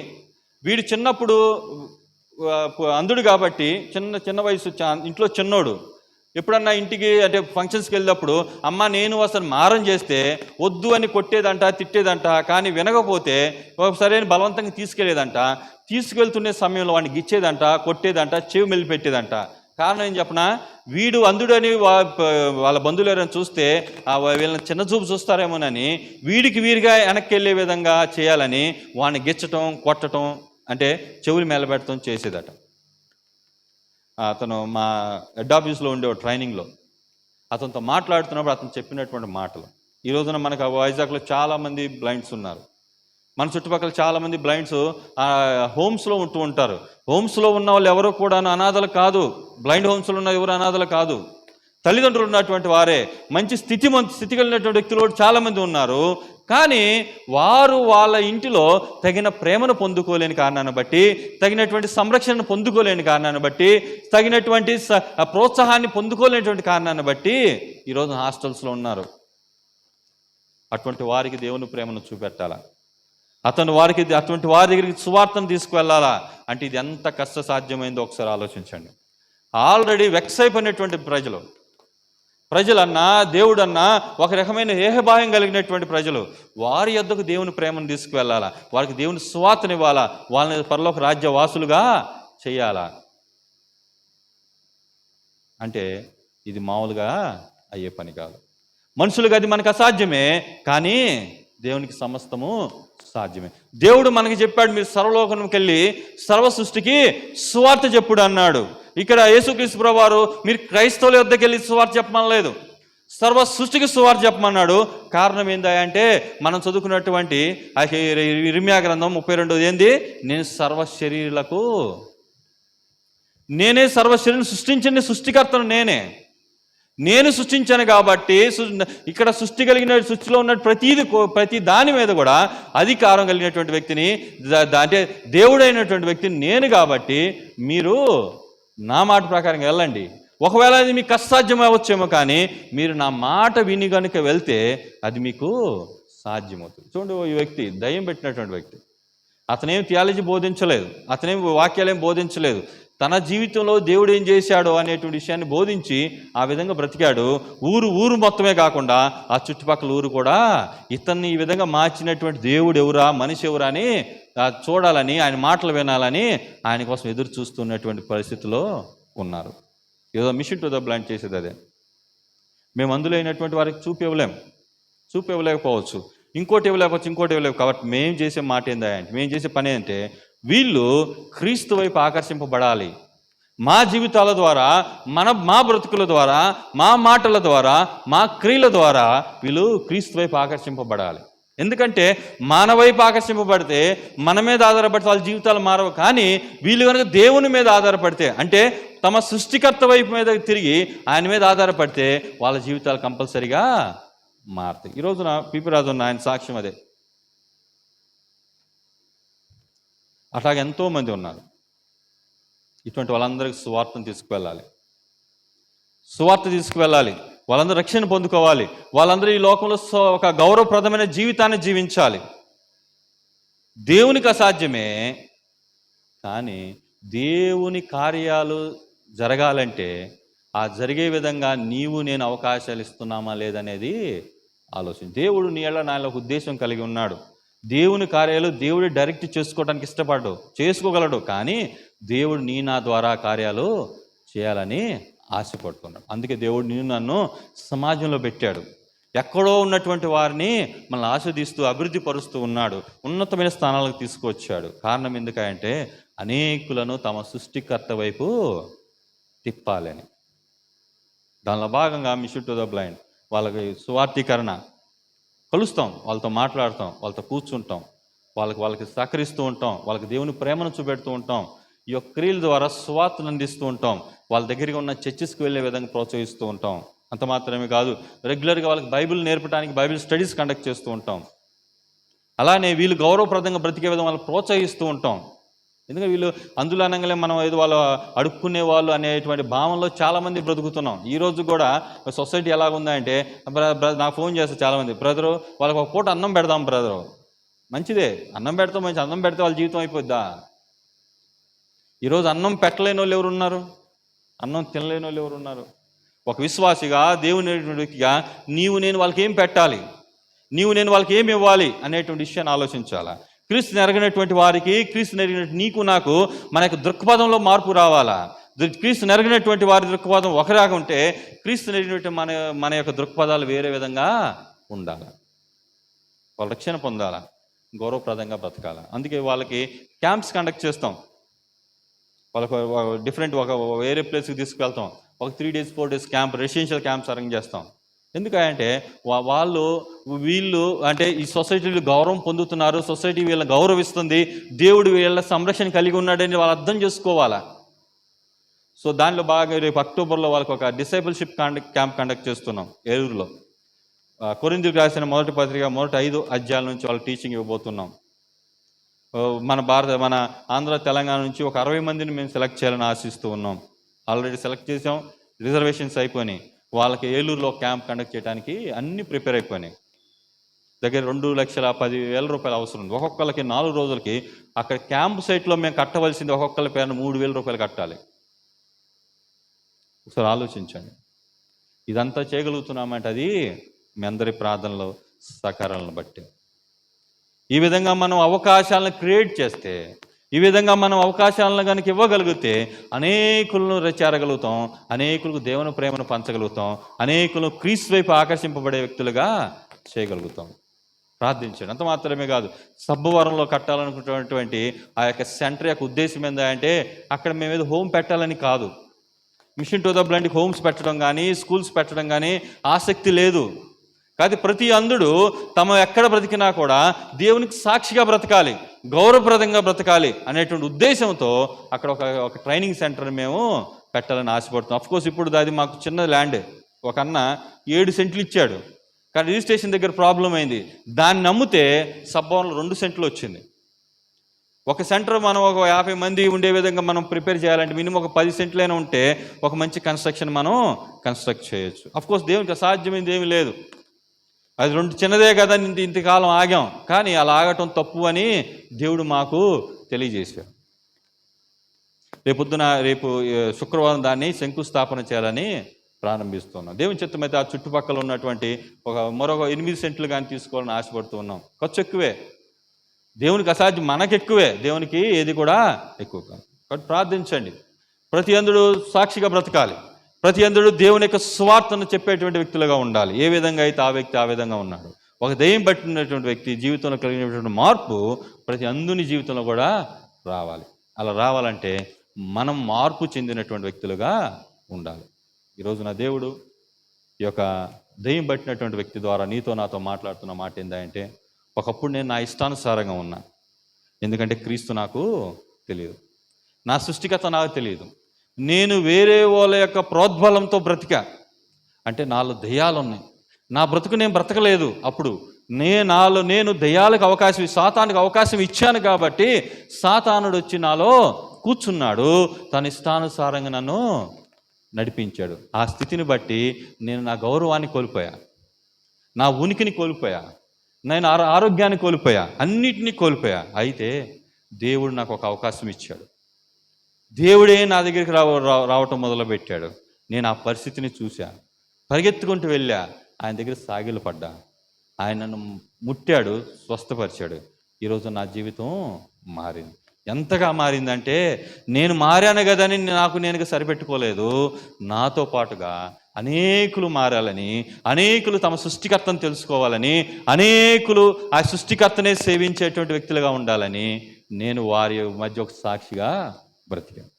వీడు చిన్నప్పుడు అందుడు కాబట్టి చిన్న వయసు, ఇంట్లో చిన్నోడు, ఎప్పుడన్నా ఇంటికి అంటే ఫంక్షన్స్కి వెళ్ళినప్పుడు అమ్మ నేను అసలు మారం చేస్తే వద్దు అని కొట్టేదంట, తిట్టేదంట. కానీ వినకపోతే ఒకసారి బలవంతంగా తీసుకెళ్లేదంట. తీసుకెళ్తున్న సమయంలో వాడిని గిచ్చేదంట, కొట్టేదంట, చెవి మెల్లిపెట్టేదంట. కారణం ఏం చెప్పనా, వీడు అందుడని వాళ్ళ బంధువులు ఎవరైనా చూస్తే వీళ్ళని చిన్న చూపు చూస్తారేమోనని వీడికి వీరిగా వెనక్కి వెళ్ళే విధంగా చేయాలని వాడిని గిచ్చటం, కొట్టడం, అంటే చెవులు మెల్లబెట్టడం చేసేదట. అతను మా హెడ్ ఆఫీస్లో ఉండే ట్రైనింగ్లో అతనితో మాట్లాడుతున్నప్పుడు అతను చెప్పినటువంటి మాటలు. ఈ రోజున మనకు వైజాగ్లో చాలామంది బ్లైండ్స్ ఉన్నారు. మన చుట్టుపక్కల చాలామంది బ్లైండ్స్ హోమ్స్లో ఉంటూ ఉంటారు. హోమ్స్లో ఉన్న వాళ్ళు ఎవరో కూడా అనాథలు కాదు. బ్లైండ్ హోమ్స్లో ఉన్న ఎవరు అనాథలు కాదు. తల్లిదండ్రులు ఉన్నటువంటి వారే, మంచి స్థితి కలిగినటువంటి వ్యక్తులు చాలామంది ఉన్నారు. కానీ వారు వాళ్ళ ఇంటిలో తగిన ప్రేమను పొందుకోలేని కారణాన్ని బట్టి, తగినటువంటి సంరక్షణను పొందుకోలేని కారణాన్ని బట్టి, తగినటువంటి ప్రోత్సాహాన్ని పొందుకోలేనటువంటి కారణాన్ని బట్టి ఈరోజు హాస్టల్స్లో ఉన్నారు. అటువంటి వారికి దేవుని ప్రేమను చూపెట్టాలా, అటువంటి వారి దగ్గరికి సువార్తను తీసుకువెళ్ళాలా అంటే ఇది ఎంత కష్టసాధ్యమైందో ఒకసారి ఆలోచించండి. ఆల్రెడీ వెక్స్ అయిపోయినటువంటి ప్రజలన్నా, దేవుడన్నా ఒక రకమైన ఏహభాయం కలిగినటువంటి ప్రజలు, వారి యొద్దకు దేవుని ప్రేమను తీసుకువెళ్ళాలా, వారికి దేవుని సువార్తనివ్వాలా, వాళ్ళని పరలోక రాజ్య వాసులుగా చేయాలా అంటే ఇది మామూలుగా అయ్యే పని కాదు. మనుషులుగా అది మనకు అసాధ్యమే, కానీ దేవునికి సమస్తము సాధ్యమే. దేవుడు మనకి చెప్పాడు, మీరు సర్వలోకానికి వెళ్ళి సర్వ సృష్టికి సువార్త చెప్పుడు అన్నాడు. ఇక్కడ యేసుక్రీస్తు ప్రభువారు మీరు క్రైస్తవుల వద్దకు వెళ్ళి సువార్త చెప్పమనలేదు, సర్వ సృష్టికి సువార్త చెప్పమన్నాడు. కారణం ఏందా అంటే మనం చదువుకున్నటువంటి ఇర్మియా గ్రంథం 32 ఏంది, నేనే సర్వ శరీరం సృష్టించిన సృష్టికర్తను నేను సృష్టించాను కాబట్టి ఇక్కడ సృష్టి కలిగిన సృష్టిలో ఉన్న ప్రతి దాని మీద కూడా అధికారం కలిగినటువంటి వ్యక్తిని, అంటే దేవుడైనటువంటి వ్యక్తిని నేను కాబట్టి మీరు నా మాట ప్రకారంగా వెళ్ళండి. ఒకవేళ అది మీకు కష్టసాధ్యం అవ్వచ్చేమో, కానీ మీరు నా మాట విని కనుక వెళ్తే అది మీకు సాధ్యమవుతుంది. చూడండి, ఈ వ్యక్తి దయ్యం పెట్టినటువంటి వ్యక్తి, అతనేం థియాలజీ బోధించలేదు, అతనేం వాక్యాలేం బోధించలేదు. తన జీవితంలో దేవుడు ఏం చేశాడో అనేటువంటి విషయాన్ని బోధించి ఆ విధంగా బ్రతికాడు. ఊరు మొత్తమే కాకుండా ఆ చుట్టుపక్కల ఊరు కూడా ఇతన్ని ఈ విధంగా మార్చినటువంటి దేవుడు ఎవరా, మనిషి ఎవరా అని చూడాలని, ఆయన మాటలు వినాలని ఆయన కోసం ఎదురు చూస్తున్నటువంటి పరిస్థితిలో ఉన్నారు. ఏదో మిషన్ టు ద బ్లైండ్ చేసేది అదే. మేము అందులో అయినటువంటి వారికి చూపు ఇవ్వలేకపోవచ్చు, ఇంకోటి ఇవ్వలేకపోవచ్చు. కాబట్టి మేము చేసే మాట ఏందంటే, మేము చేసే పని ఏంటంటే వీళ్ళు క్రీస్తు వైపు ఆకర్షింపబడాలి. మా జీవితాల ద్వారా, మా బ్రతుకుల ద్వారా, మా మాటల ద్వారా, మా క్రియల ద్వారా వీళ్ళు క్రీస్తు వైపు ఆకర్షింపబడాలి. ఎందుకంటే మన వైపు ఆకర్షింపబడితే, మన మీద ఆధారపడితే వాళ్ళ జీవితాలు మారవు. కానీ వీళ్ళు కనుక దేవుని మీద ఆధారపడితే, అంటే తమ సృష్టికర్త వైపు మీద తిరిగి ఆయన మీద ఆధారపడితే వాళ్ళ జీవితాలు కంపల్సరిగా మారుతాయి. ఈ రోజున పిపిరాజు ఉన్న ఆయన సాక్ష్యం అదే. అట్లాగే ఎంతోమంది ఉన్నారు. ఇటువంటి వాళ్ళందరికీ సువార్తను తీసుకువెళ్ళాలి, సువార్త తీసుకువెళ్ళాలి. వాళ్ళందరూ రక్షణ పొందుకోవాలి. వాళ్ళందరూ ఈ లోకంలో ఒక గౌరవప్రదమైన జీవితాన్ని జీవించాలి. దేవునికి అసాధ్యమే, కానీ దేవుని కార్యాలు జరగాలంటే ఆ జరిగే విధంగా నీవు నేను అవకాశాలు ఇస్తున్నామా లేదనేది ఆలోచన. దేవుడు నీ నాలో ఒక ఉద్దేశం కలిగి ఉన్నాడు. దేవుని కార్యాలు దేవుడు డైరెక్ట్ చేసుకోవడానికి ఇష్టపడ్డు, చేసుకోగలడు. కానీ దేవుడు నా ద్వారా కార్యాలు చేయాలని ఆశపడుతున్నాడు. అందుకే దేవుడు నన్ను సమాజంలో పెట్టాడు. ఎక్కడో ఉన్నటువంటి వారిని మనల్ని ఆస్వాదిస్తూ అభివృద్ధి పరుస్తూ ఉన్నాడు, ఉన్నతమైన స్థానాలకు తీసుకువచ్చాడు. కారణం ఎందుకంటే అనేకులను తమ సృష్టికర్త వైపు తిప్పాలని. దానిలో భాగంగా మిషన్ టు ద బ్లైండ్ వాళ్ళకి సువార్థీకరణ కలుస్తాం, వాళ్ళతో మాట్లాడతాం, వాళ్ళతో కూర్చుంటాం, వాళ్ళకి సహకరిస్తూ ఉంటాం, వాళ్ళకి దేవుని ప్రేమను చూపెడుతూ ఉంటాం. ఈ యొక్క క్రియల ద్వారా సువార్తను అందిస్తూ ఉంటాం. వాళ్ళ దగ్గరికి ఉన్న చర్చెస్కి వెళ్ళే విధంగా ప్రోత్సహిస్తూ ఉంటాం. అంత మాత్రమే కాదు, రెగ్యులర్గా వాళ్ళకి బైబిల్ నేర్పడానికి బైబిల్ స్టడీస్ కండక్ట్ చేస్తూ ఉంటాం. అలానే వీళ్ళు గౌరవప్రదంగా బ్రతికే విధంగా వాళ్ళని ప్రోత్సహిస్తూ ఉంటాం. ఎందుకంటే వీళ్ళు అందులో అనగానే మనం ఏదో వాళ్ళు అడుక్కునే వాళ్ళు అనేటువంటి భావంలో చాలామంది బ్రతుకుతున్నాం. ఈరోజు కూడా సొసైటీ ఎలాగుందా అంటే, నాకు ఫోన్ చేస్తే చాలామంది, బ్రదరు వాళ్ళకి ఒక పూట అన్నం పెడదాం బ్రదరు. మంచిదే, అన్నం పెడతాం, మంచి అన్నం పెడితే వాళ్ళ జీవితం అయిపోద్దా? ఈరోజు అన్నం పెట్టలేని వాళ్ళు ఎవరు ఉన్నారు? అన్నం తినలేని వాళ్ళు ఎవరు ఉన్నారు? ఒక విశ్వాసిగా, దేవుని వ్యక్తిగా నీవు నేను వాళ్ళకి ఏం పెట్టాలి, నీవు నేను వాళ్ళకి ఏమి ఇవ్వాలి అనేటువంటి విషయాన్ని ఆలోచించాలా. క్రీస్తుని ఎరగినటువంటి వారికి, క్రీస్తుని ఎరిగినటువంటి నీకు నాకు మన యొక్క దృక్పథంలో మార్పు రావాలా. క్రీస్తుని ఎరగినటువంటి వారి దృక్పథం ఒకలాగా ఉంటే, క్రీస్తుని ఎరిగినటువంటి మన యొక్క దృక్పథాలు వేరే విధంగా ఉండాలి. వాళ్ళ రక్షణ పొందాలా, గౌరవప్రదంగా బ్రతకాల. అందుకే వాళ్ళకి క్యాంప్స్ కండక్ట్ చేస్తాం. వాళ్ళకు డిఫరెంట్ ఒక వేరే ప్లేస్కి తీసుకువెళ్తాం. ఒక 3 days 4 days camp, residential camps arrange చేస్తాం. ఎందుకంటే వీళ్ళు అంటే ఈ సొసైటీలో గౌరవం పొందుతున్నారు, సొసైటీ వీళ్ళని గౌరవిస్తుంది, దేవుడు వీళ్ళ సంరక్షణ కలిగి ఉన్నాడని వాళ్ళు అర్థం చేసుకోవాలా. సో దానిలో బాగా రేపు అక్టోబర్లో వాళ్ళకి ఒక డిసైపుల్షిప్ క్యాంప్ కండక్ట్ చేస్తున్నాం ఏలూరులో. కొరింథీయులకు రాసిన మొదటి పత్రిక 5 అధ్యాయాల నుంచి వాళ్ళకి టీచింగ్ ఇవ్వబోతున్నాం. మన ఆంధ్ర తెలంగాణ నుంచి ఒక 60 మందిని మేము సెలెక్ట్ చేయాలని ఆశిస్తూ ఉన్నాం. ఆల్రెడీ సెలెక్ట్ చేసాం, రిజర్వేషన్స్ అయిపోయినాయి. వాళ్ళకి ఏలూరులో క్యాంప్ కండక్ట్ చేయడానికి అన్నీ ప్రిపేర్ అయిపోయినాయి. దగ్గర 2,10,000 రూపాయలు అవసరం ఉంది. ఒక్కొక్కరికి 4 రోజులకి అక్కడ క్యాంప్ సైట్లో మేము కట్టవలసింది ఒక్కొక్కరి పేరున 3,000 రూపాయలు కట్టాలి. ఒకసారి ఆలోచించండి. ఇదంతా చేయగలుగుతున్నామంటే అది మీ అందరి ప్రార్థనలో సహకారాలను బట్టి. ఈ విధంగా మనం అవకాశాలను క్రియేట్ చేస్తే, ఈ విధంగా మనం అవకాశాలను కనుక ఇవ్వగలిగితే అనేకులను చేరగలుగుతాం, అనేకులకు దేవుని ప్రేమను పంచగలుగుతాం, అనేకులు క్రీస్తు వైపు ఆకర్షింపబడే వ్యక్తులుగా చేయగలుగుతాం. ప్రార్థించండి. అంత మాత్రమే కాదు, సబ్బవరంలో కట్టాలనుకున్నటువంటి ఆ యొక్క సెంటర్ యొక్క ఉద్దేశం ఏంటంటే, అక్కడ మేము ఏదో హోమ్ పెట్టాలని కాదు. మిషన్ టు ద బ్లైండ్కి హోమ్స్ పెట్టడం కానీ, స్కూల్స్ పెట్టడం కానీ ఆసక్తి లేదు. కాదు, ప్రతి అందుడు తమ ఎక్కడ బ్రతికినా కూడా దేవునికి సాక్షిగా బ్రతకాలి, గౌరవప్రదంగా బ్రతకాలి అనేటువంటి ఉద్దేశంతో అక్కడ ఒక ట్రైనింగ్ సెంటర్ని మేము పెట్టాలని ఆశపడుతున్నాం. అఫ్కోర్స్ ఇప్పుడు అది మాకు చిన్న ల్యాండ్, ఒక అన్న 7 సెంట్లు ఇచ్చాడు, కానీ రిజిస్ట్రేషన్ దగ్గర ప్రాబ్లం అయింది. దాన్ని నమ్మితే సబ్బవరంలో 2 సెంట్లు వచ్చింది. ఒక సెంటర్ మనం ఒక 50 మంది ఉండే విధంగా మనం ప్రిపేర్ చేయాలంటే మినిమం ఒక 10 సెంట్లైనా ఉంటే ఒక మంచి కన్స్ట్రక్షన్ మనం కన్స్ట్రక్ట్ చేయొచ్చు. అఫ్కోర్స్ దేవునికి అసాధ్యమైంది ఏమీ లేదు. అది 2 చిన్నదే కదా, ఇంతకాలం ఆగాం, కానీ అలా ఆగటం తప్పు అని దేవుడు మాకు తెలియజేశాడు. రేపు శుక్రవారం దాన్ని శంకుస్థాపన చేయాలని ప్రారంభిస్తున్నాం. దేవుని చిత్తమైతే ఆ చుట్టుపక్కల ఉన్నటువంటి మరొక 8 సెంట్లు కానీ తీసుకోవాలని ఆశపడుతూ ఉన్నాం. ఖర్చు ఎక్కువే, దేవునికి అసాధ్యం, మనకు ఎక్కువే, దేవునికి ఏది కూడా ఎక్కువ కాదు. కాబట్టి ప్రార్థించండి. ప్రతి అందుడు సాక్షిగా బ్రతకాలి, ప్రతి అందుడు దేవుని యొక్క సువార్తను చెప్పేటువంటి వ్యక్తులుగా ఉండాలి. ఏ విధంగా అయితే ఆ వ్యక్తి ఆ విధంగా ఉన్నాడు. ఒక దెయ్యం పట్టినటువంటి వ్యక్తి జీవితంలో కలిగినటువంటి మార్పు ప్రతి అందుని జీవితంలో కూడా రావాలి. అలా రావాలంటే మనం మార్పు చెందినటువంటి వ్యక్తులుగా ఉండాలి. ఈరోజు నా దేవుడు ఈ యొక్క దెయ్యం పట్టినటువంటి వ్యక్తి ద్వారా నీతో నాతో మాట్లాడుతున్న మాట ఏంటంటే, ఒకప్పుడు నేను నా ఇష్టానుసారంగా ఉన్నా, ఎందుకంటే క్రీస్తు నాకు తెలియదు, నా సృష్టికర్త నాకు తెలియదు, నేను వేరే వాళ్ళ యొక్క ప్రోద్బలంతో బ్రతికా. అంటే నాలో దెయ్యాలు ఉన్నాయి, నా బ్రతుకు నేను బ్రతకలేదు. అప్పుడు నేను దెయ్యాలకు అవకాశం, సాతానుకు అవకాశం ఇచ్చాను కాబట్టి సాతానుడు వచ్చి నాలో కూర్చున్నాడు, తన ఇష్టానుసారంగా నన్ను నడిపించాడు. ఆ స్థితిని బట్టి నేను నా గౌరవాన్ని కోల్పోయా, నా ఉనికిని కోల్పోయా, నేను ఆరోగ్యాన్ని కోల్పోయా, అన్నిటినీ కోల్పోయా. అయితే దేవుడు నాకు ఒక అవకాశం ఇచ్చాడు. దేవుడే నా దగ్గరికి రావటం మొదలుపెట్టాడు. నేను ఆ పరిస్థితిని చూశా, పరిగెత్తుకుంటూ వెళ్ళా, ఆయన దగ్గర సాగిలు పడ్డా, ఆయన నన్ను ముట్టాడు, స్వస్థపరిచాడు. ఈరోజు నా జీవితం మారింది. ఎంతగా మారిందంటే, నేను మారాను కదని నేను సరిపెట్టుకోలేదు, నాతో పాటుగా అనేకులు మారాలని, అనేకులు తమ సృష్టికర్తను తెలుసుకోవాలని, అనేకులు ఆ సృష్టికర్తనే సేవించేటువంటి వ్యక్తులుగా ఉండాలని నేను వారి మధ్య ఒక సాక్షిగా బ్రతికాను.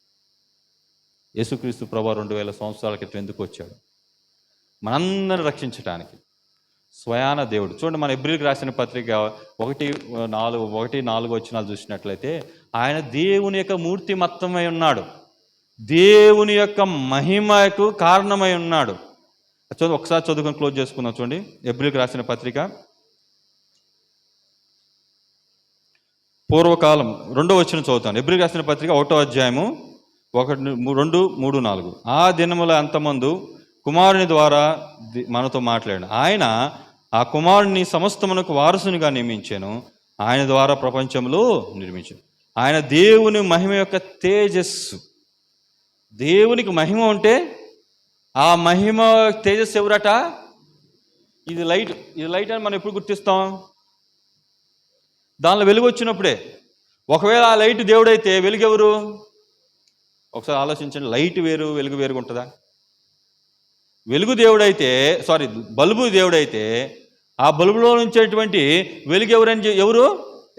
యేసుక్రీస్తు ప్రభువు 2000 సంవత్సరాల క్రితం ఎందుకు వచ్చాడు? మనందరిని రక్షించడానికి స్వయాన దేవుడు. చూడండి, మన హెబ్రీయులకు రాసిన పత్రిక 1:4 వచనాలు చూసినట్లయితే, ఆయన దేవుని యొక్క మూర్తిమత్తమై ఉన్నాడు, దేవుని యొక్క మహిమకు కారణమై ఉన్నాడు. ఒకసారి చదువుకొని క్లోజ్ చేసుకుందాం. చూడండి, హెబ్రీయులకు రాసిన పత్రిక పూర్వకాలం 2వ వచనం చదువుతాను. హెబ్రీయులకు రాసిన పత్రిక 1వ అధ్యాయము 1, 2, 3, 4. ఆ దినముల అంతమందు కుమారుని ద్వారా మనతో మాట్లాడాడు. ఆయన ఆ కుమారుని సమస్తమునకు వారసునిగా నియమించాను, ఆయన ద్వారా ప్రపంచంలో నిర్మించాను. ఆయన దేవుని మహిమ యొక్క తేజస్సు. దేవునికి మహిమ ఉంటే ఆ మహిమ తేజస్సు ఎవరట? ఇది లైట్ అని మనం ఎప్పుడు గుర్తిస్తాం? దానిలో వెలుగు వచ్చినప్పుడే. ఒకవేళ ఆ లైట్ దేవుడైతే వెలుగు ఎవరు? ఒకసారి ఆలోచించండి. లైట్ వేరు, వెలుగు వేరుగా ఉంటుందా? వెలుగు దేవుడైతే, బల్బు దేవుడైతే, ఆ బల్బులో నుంచేటువంటి వెలుగు ఎవరు?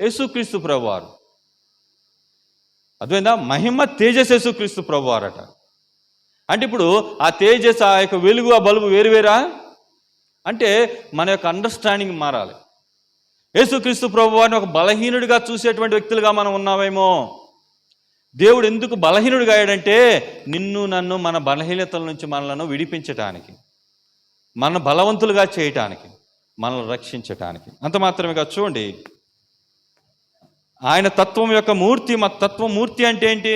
యేసుక్రీస్తు ప్రభువారు. అర్థమైందా? మహిమ తేజస్ యేసుక్రీస్తు ప్రభువారట. అంటే ఇప్పుడు ఆ తేజస్, ఆ యొక్క వెలుగు, ఆ బల్బు వేరువేరా? అంటే మన యొక్క అండర్స్టాండింగ్ మారాలి. యేసుక్రీస్తు ప్రభువారిని ఒక బలహీనుడిగా చూసేటువంటి వ్యక్తులుగా మనం ఉన్నామేమో. దేవుడు ఎందుకు బలహీనుడిగా అయ్యాడంటే, నిన్ను నన్ను మన బలహీనతల నుంచి మనలను విడిపించటానికి, మన బలవంతులుగా చేయటానికి, మనల్ని రక్షించటానికి. అంత మాత్రమే కాదు. చూడండి, ఆయన తత్వం యొక్క మూర్తి. మూర్తి అంటే ఏంటి?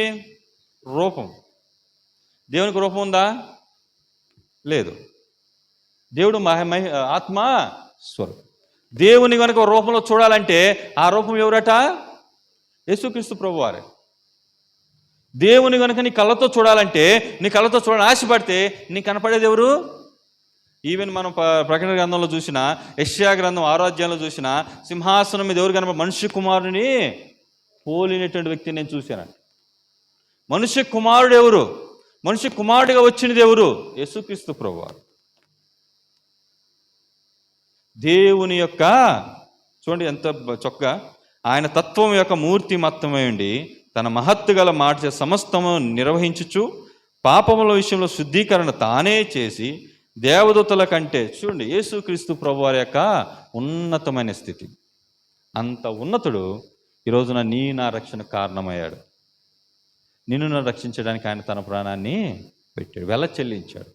రూపం. దేవునికి రూపం ఉందా? లేదు. దేవుడు ఆత్మ స్వరూపం. దేవుని కనుక రూపంలో చూడాలంటే ఆ రూపం ఎవరట? యేసుక్రీస్తు ప్రభువారే. దేవుని కనుక నీ కళ్ళతో చూడాలంటే, నీ కళ్ళతో చూడాలని ఆశపడితే నీకు కనపడేది ఎవరు? ఈవెన్ మనం ప్రకటన గ్రంథంలో చూసిన, యెషయా గ్రంథం 6వ అధ్యాయంలో చూసిన, సింహాసనం మీద ఎవరు కనపడ? మనుష్య కుమారుని పోలినటువంటి వ్యక్తిని నేను చూశానండి. మనుష్య కుమారుడు ఎవరు? మనుష్య కుమారుడిగా వచ్చినది ఎవరు? యేసుక్రీస్తు ప్రభువారు. దేవుని యొక్క, చూడండి ఎంత చక్కగా, ఆయన తత్వం యొక్క మూర్తి మత్తమై ఉండి తన మహత్తు గల మాట సమస్తము నిర్వహించుచు పాపముల విషయంలో శుద్ధీకరణ తానే చేసి దేవదూతల కంటే, చూడండి యేసుక్రీస్తు ప్రభువారి యొక్క ఉన్నతమైన స్థితి. అంత ఉన్నతుడు ఈరోజున నా రక్షణ కారణమయ్యాడు. నిన్ను రక్షించడానికి ఆయన తన ప్రాణాన్ని పెట్టాడు, వెల చెల్లించాడు.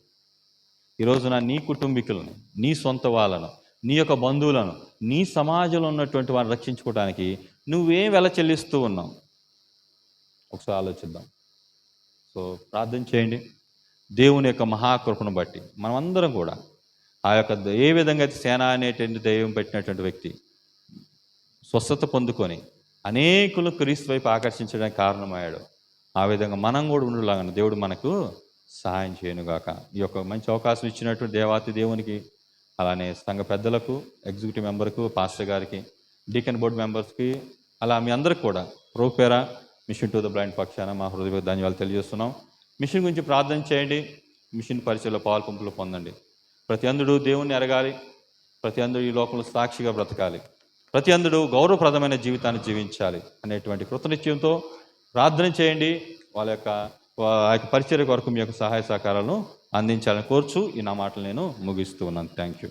ఈరోజున నీ కుటుంబీకులను, నీ సొంత వాళ్ళను, నీ యొక్క బంధువులను, నీ సమాజంలో ఉన్నటువంటి వారిని రక్షించుకోవడానికి నువ్వేం వెల చెల్లిస్తూ ఉన్నావు? ఒకసారి ఆలోచిద్దాం. ప్రార్థన చేయండి. దేవుని యొక్క మహాకృపను బట్టి మనమందరం కూడా ఆ యొక్క ఏ విధంగా అయితే సేన అనేటువంటి దైవం పెట్టినటువంటి వ్యక్తి స్వస్థత పొందుకొని అనేకులు క్రీస్తు వైపు ఆకర్షించడానికి కారణమయ్యాడు, ఆ విధంగా మనం కూడా ఉండలాగా దేవుడు మనకు సహాయం చేయనుగాక. ఈ యొక్క మంచి అవకాశం ఇచ్చినటువంటి దేవాతి దేవునికి, అలానే సంఘ పెద్దలకు, ఎగ్జిక్యూటివ్ మెంబర్కు, పాస్టర్ గారికి, డీకన్ బోర్డు మెంబర్స్కి, అలా మీ అందరికి కూడా ప్రోపేరా మిషన్ టు ద బ్లైండ్ పక్షాన మా హృదయ ధన్యవాదాలు తెలియజేస్తున్నాం. మిషన్ గురించి ప్రార్థన చేయండి. మిషన్ పరిచయలో పాలు పంపులు పొందండి. ప్రతి అందుడు దేవుణ్ణి ఎరగాలి, ప్రతి అందుడు ఈ లోకంలో సాక్షిగా బ్రతకాలి, ప్రతి అందుడు గౌరవప్రదమైన జీవితాన్ని జీవించాలి అనేటువంటి కృతనిశ్చయంతో ప్రార్థన చేయండి. వాళ్ళ యొక్క పరిచర్య కొరకు మీ యొక్క సహాయ సహకారాలను అందించాలని కోర్చు ఈ నా మాటలు నేను ముగిస్తూ ఉన్నాను. Thank you.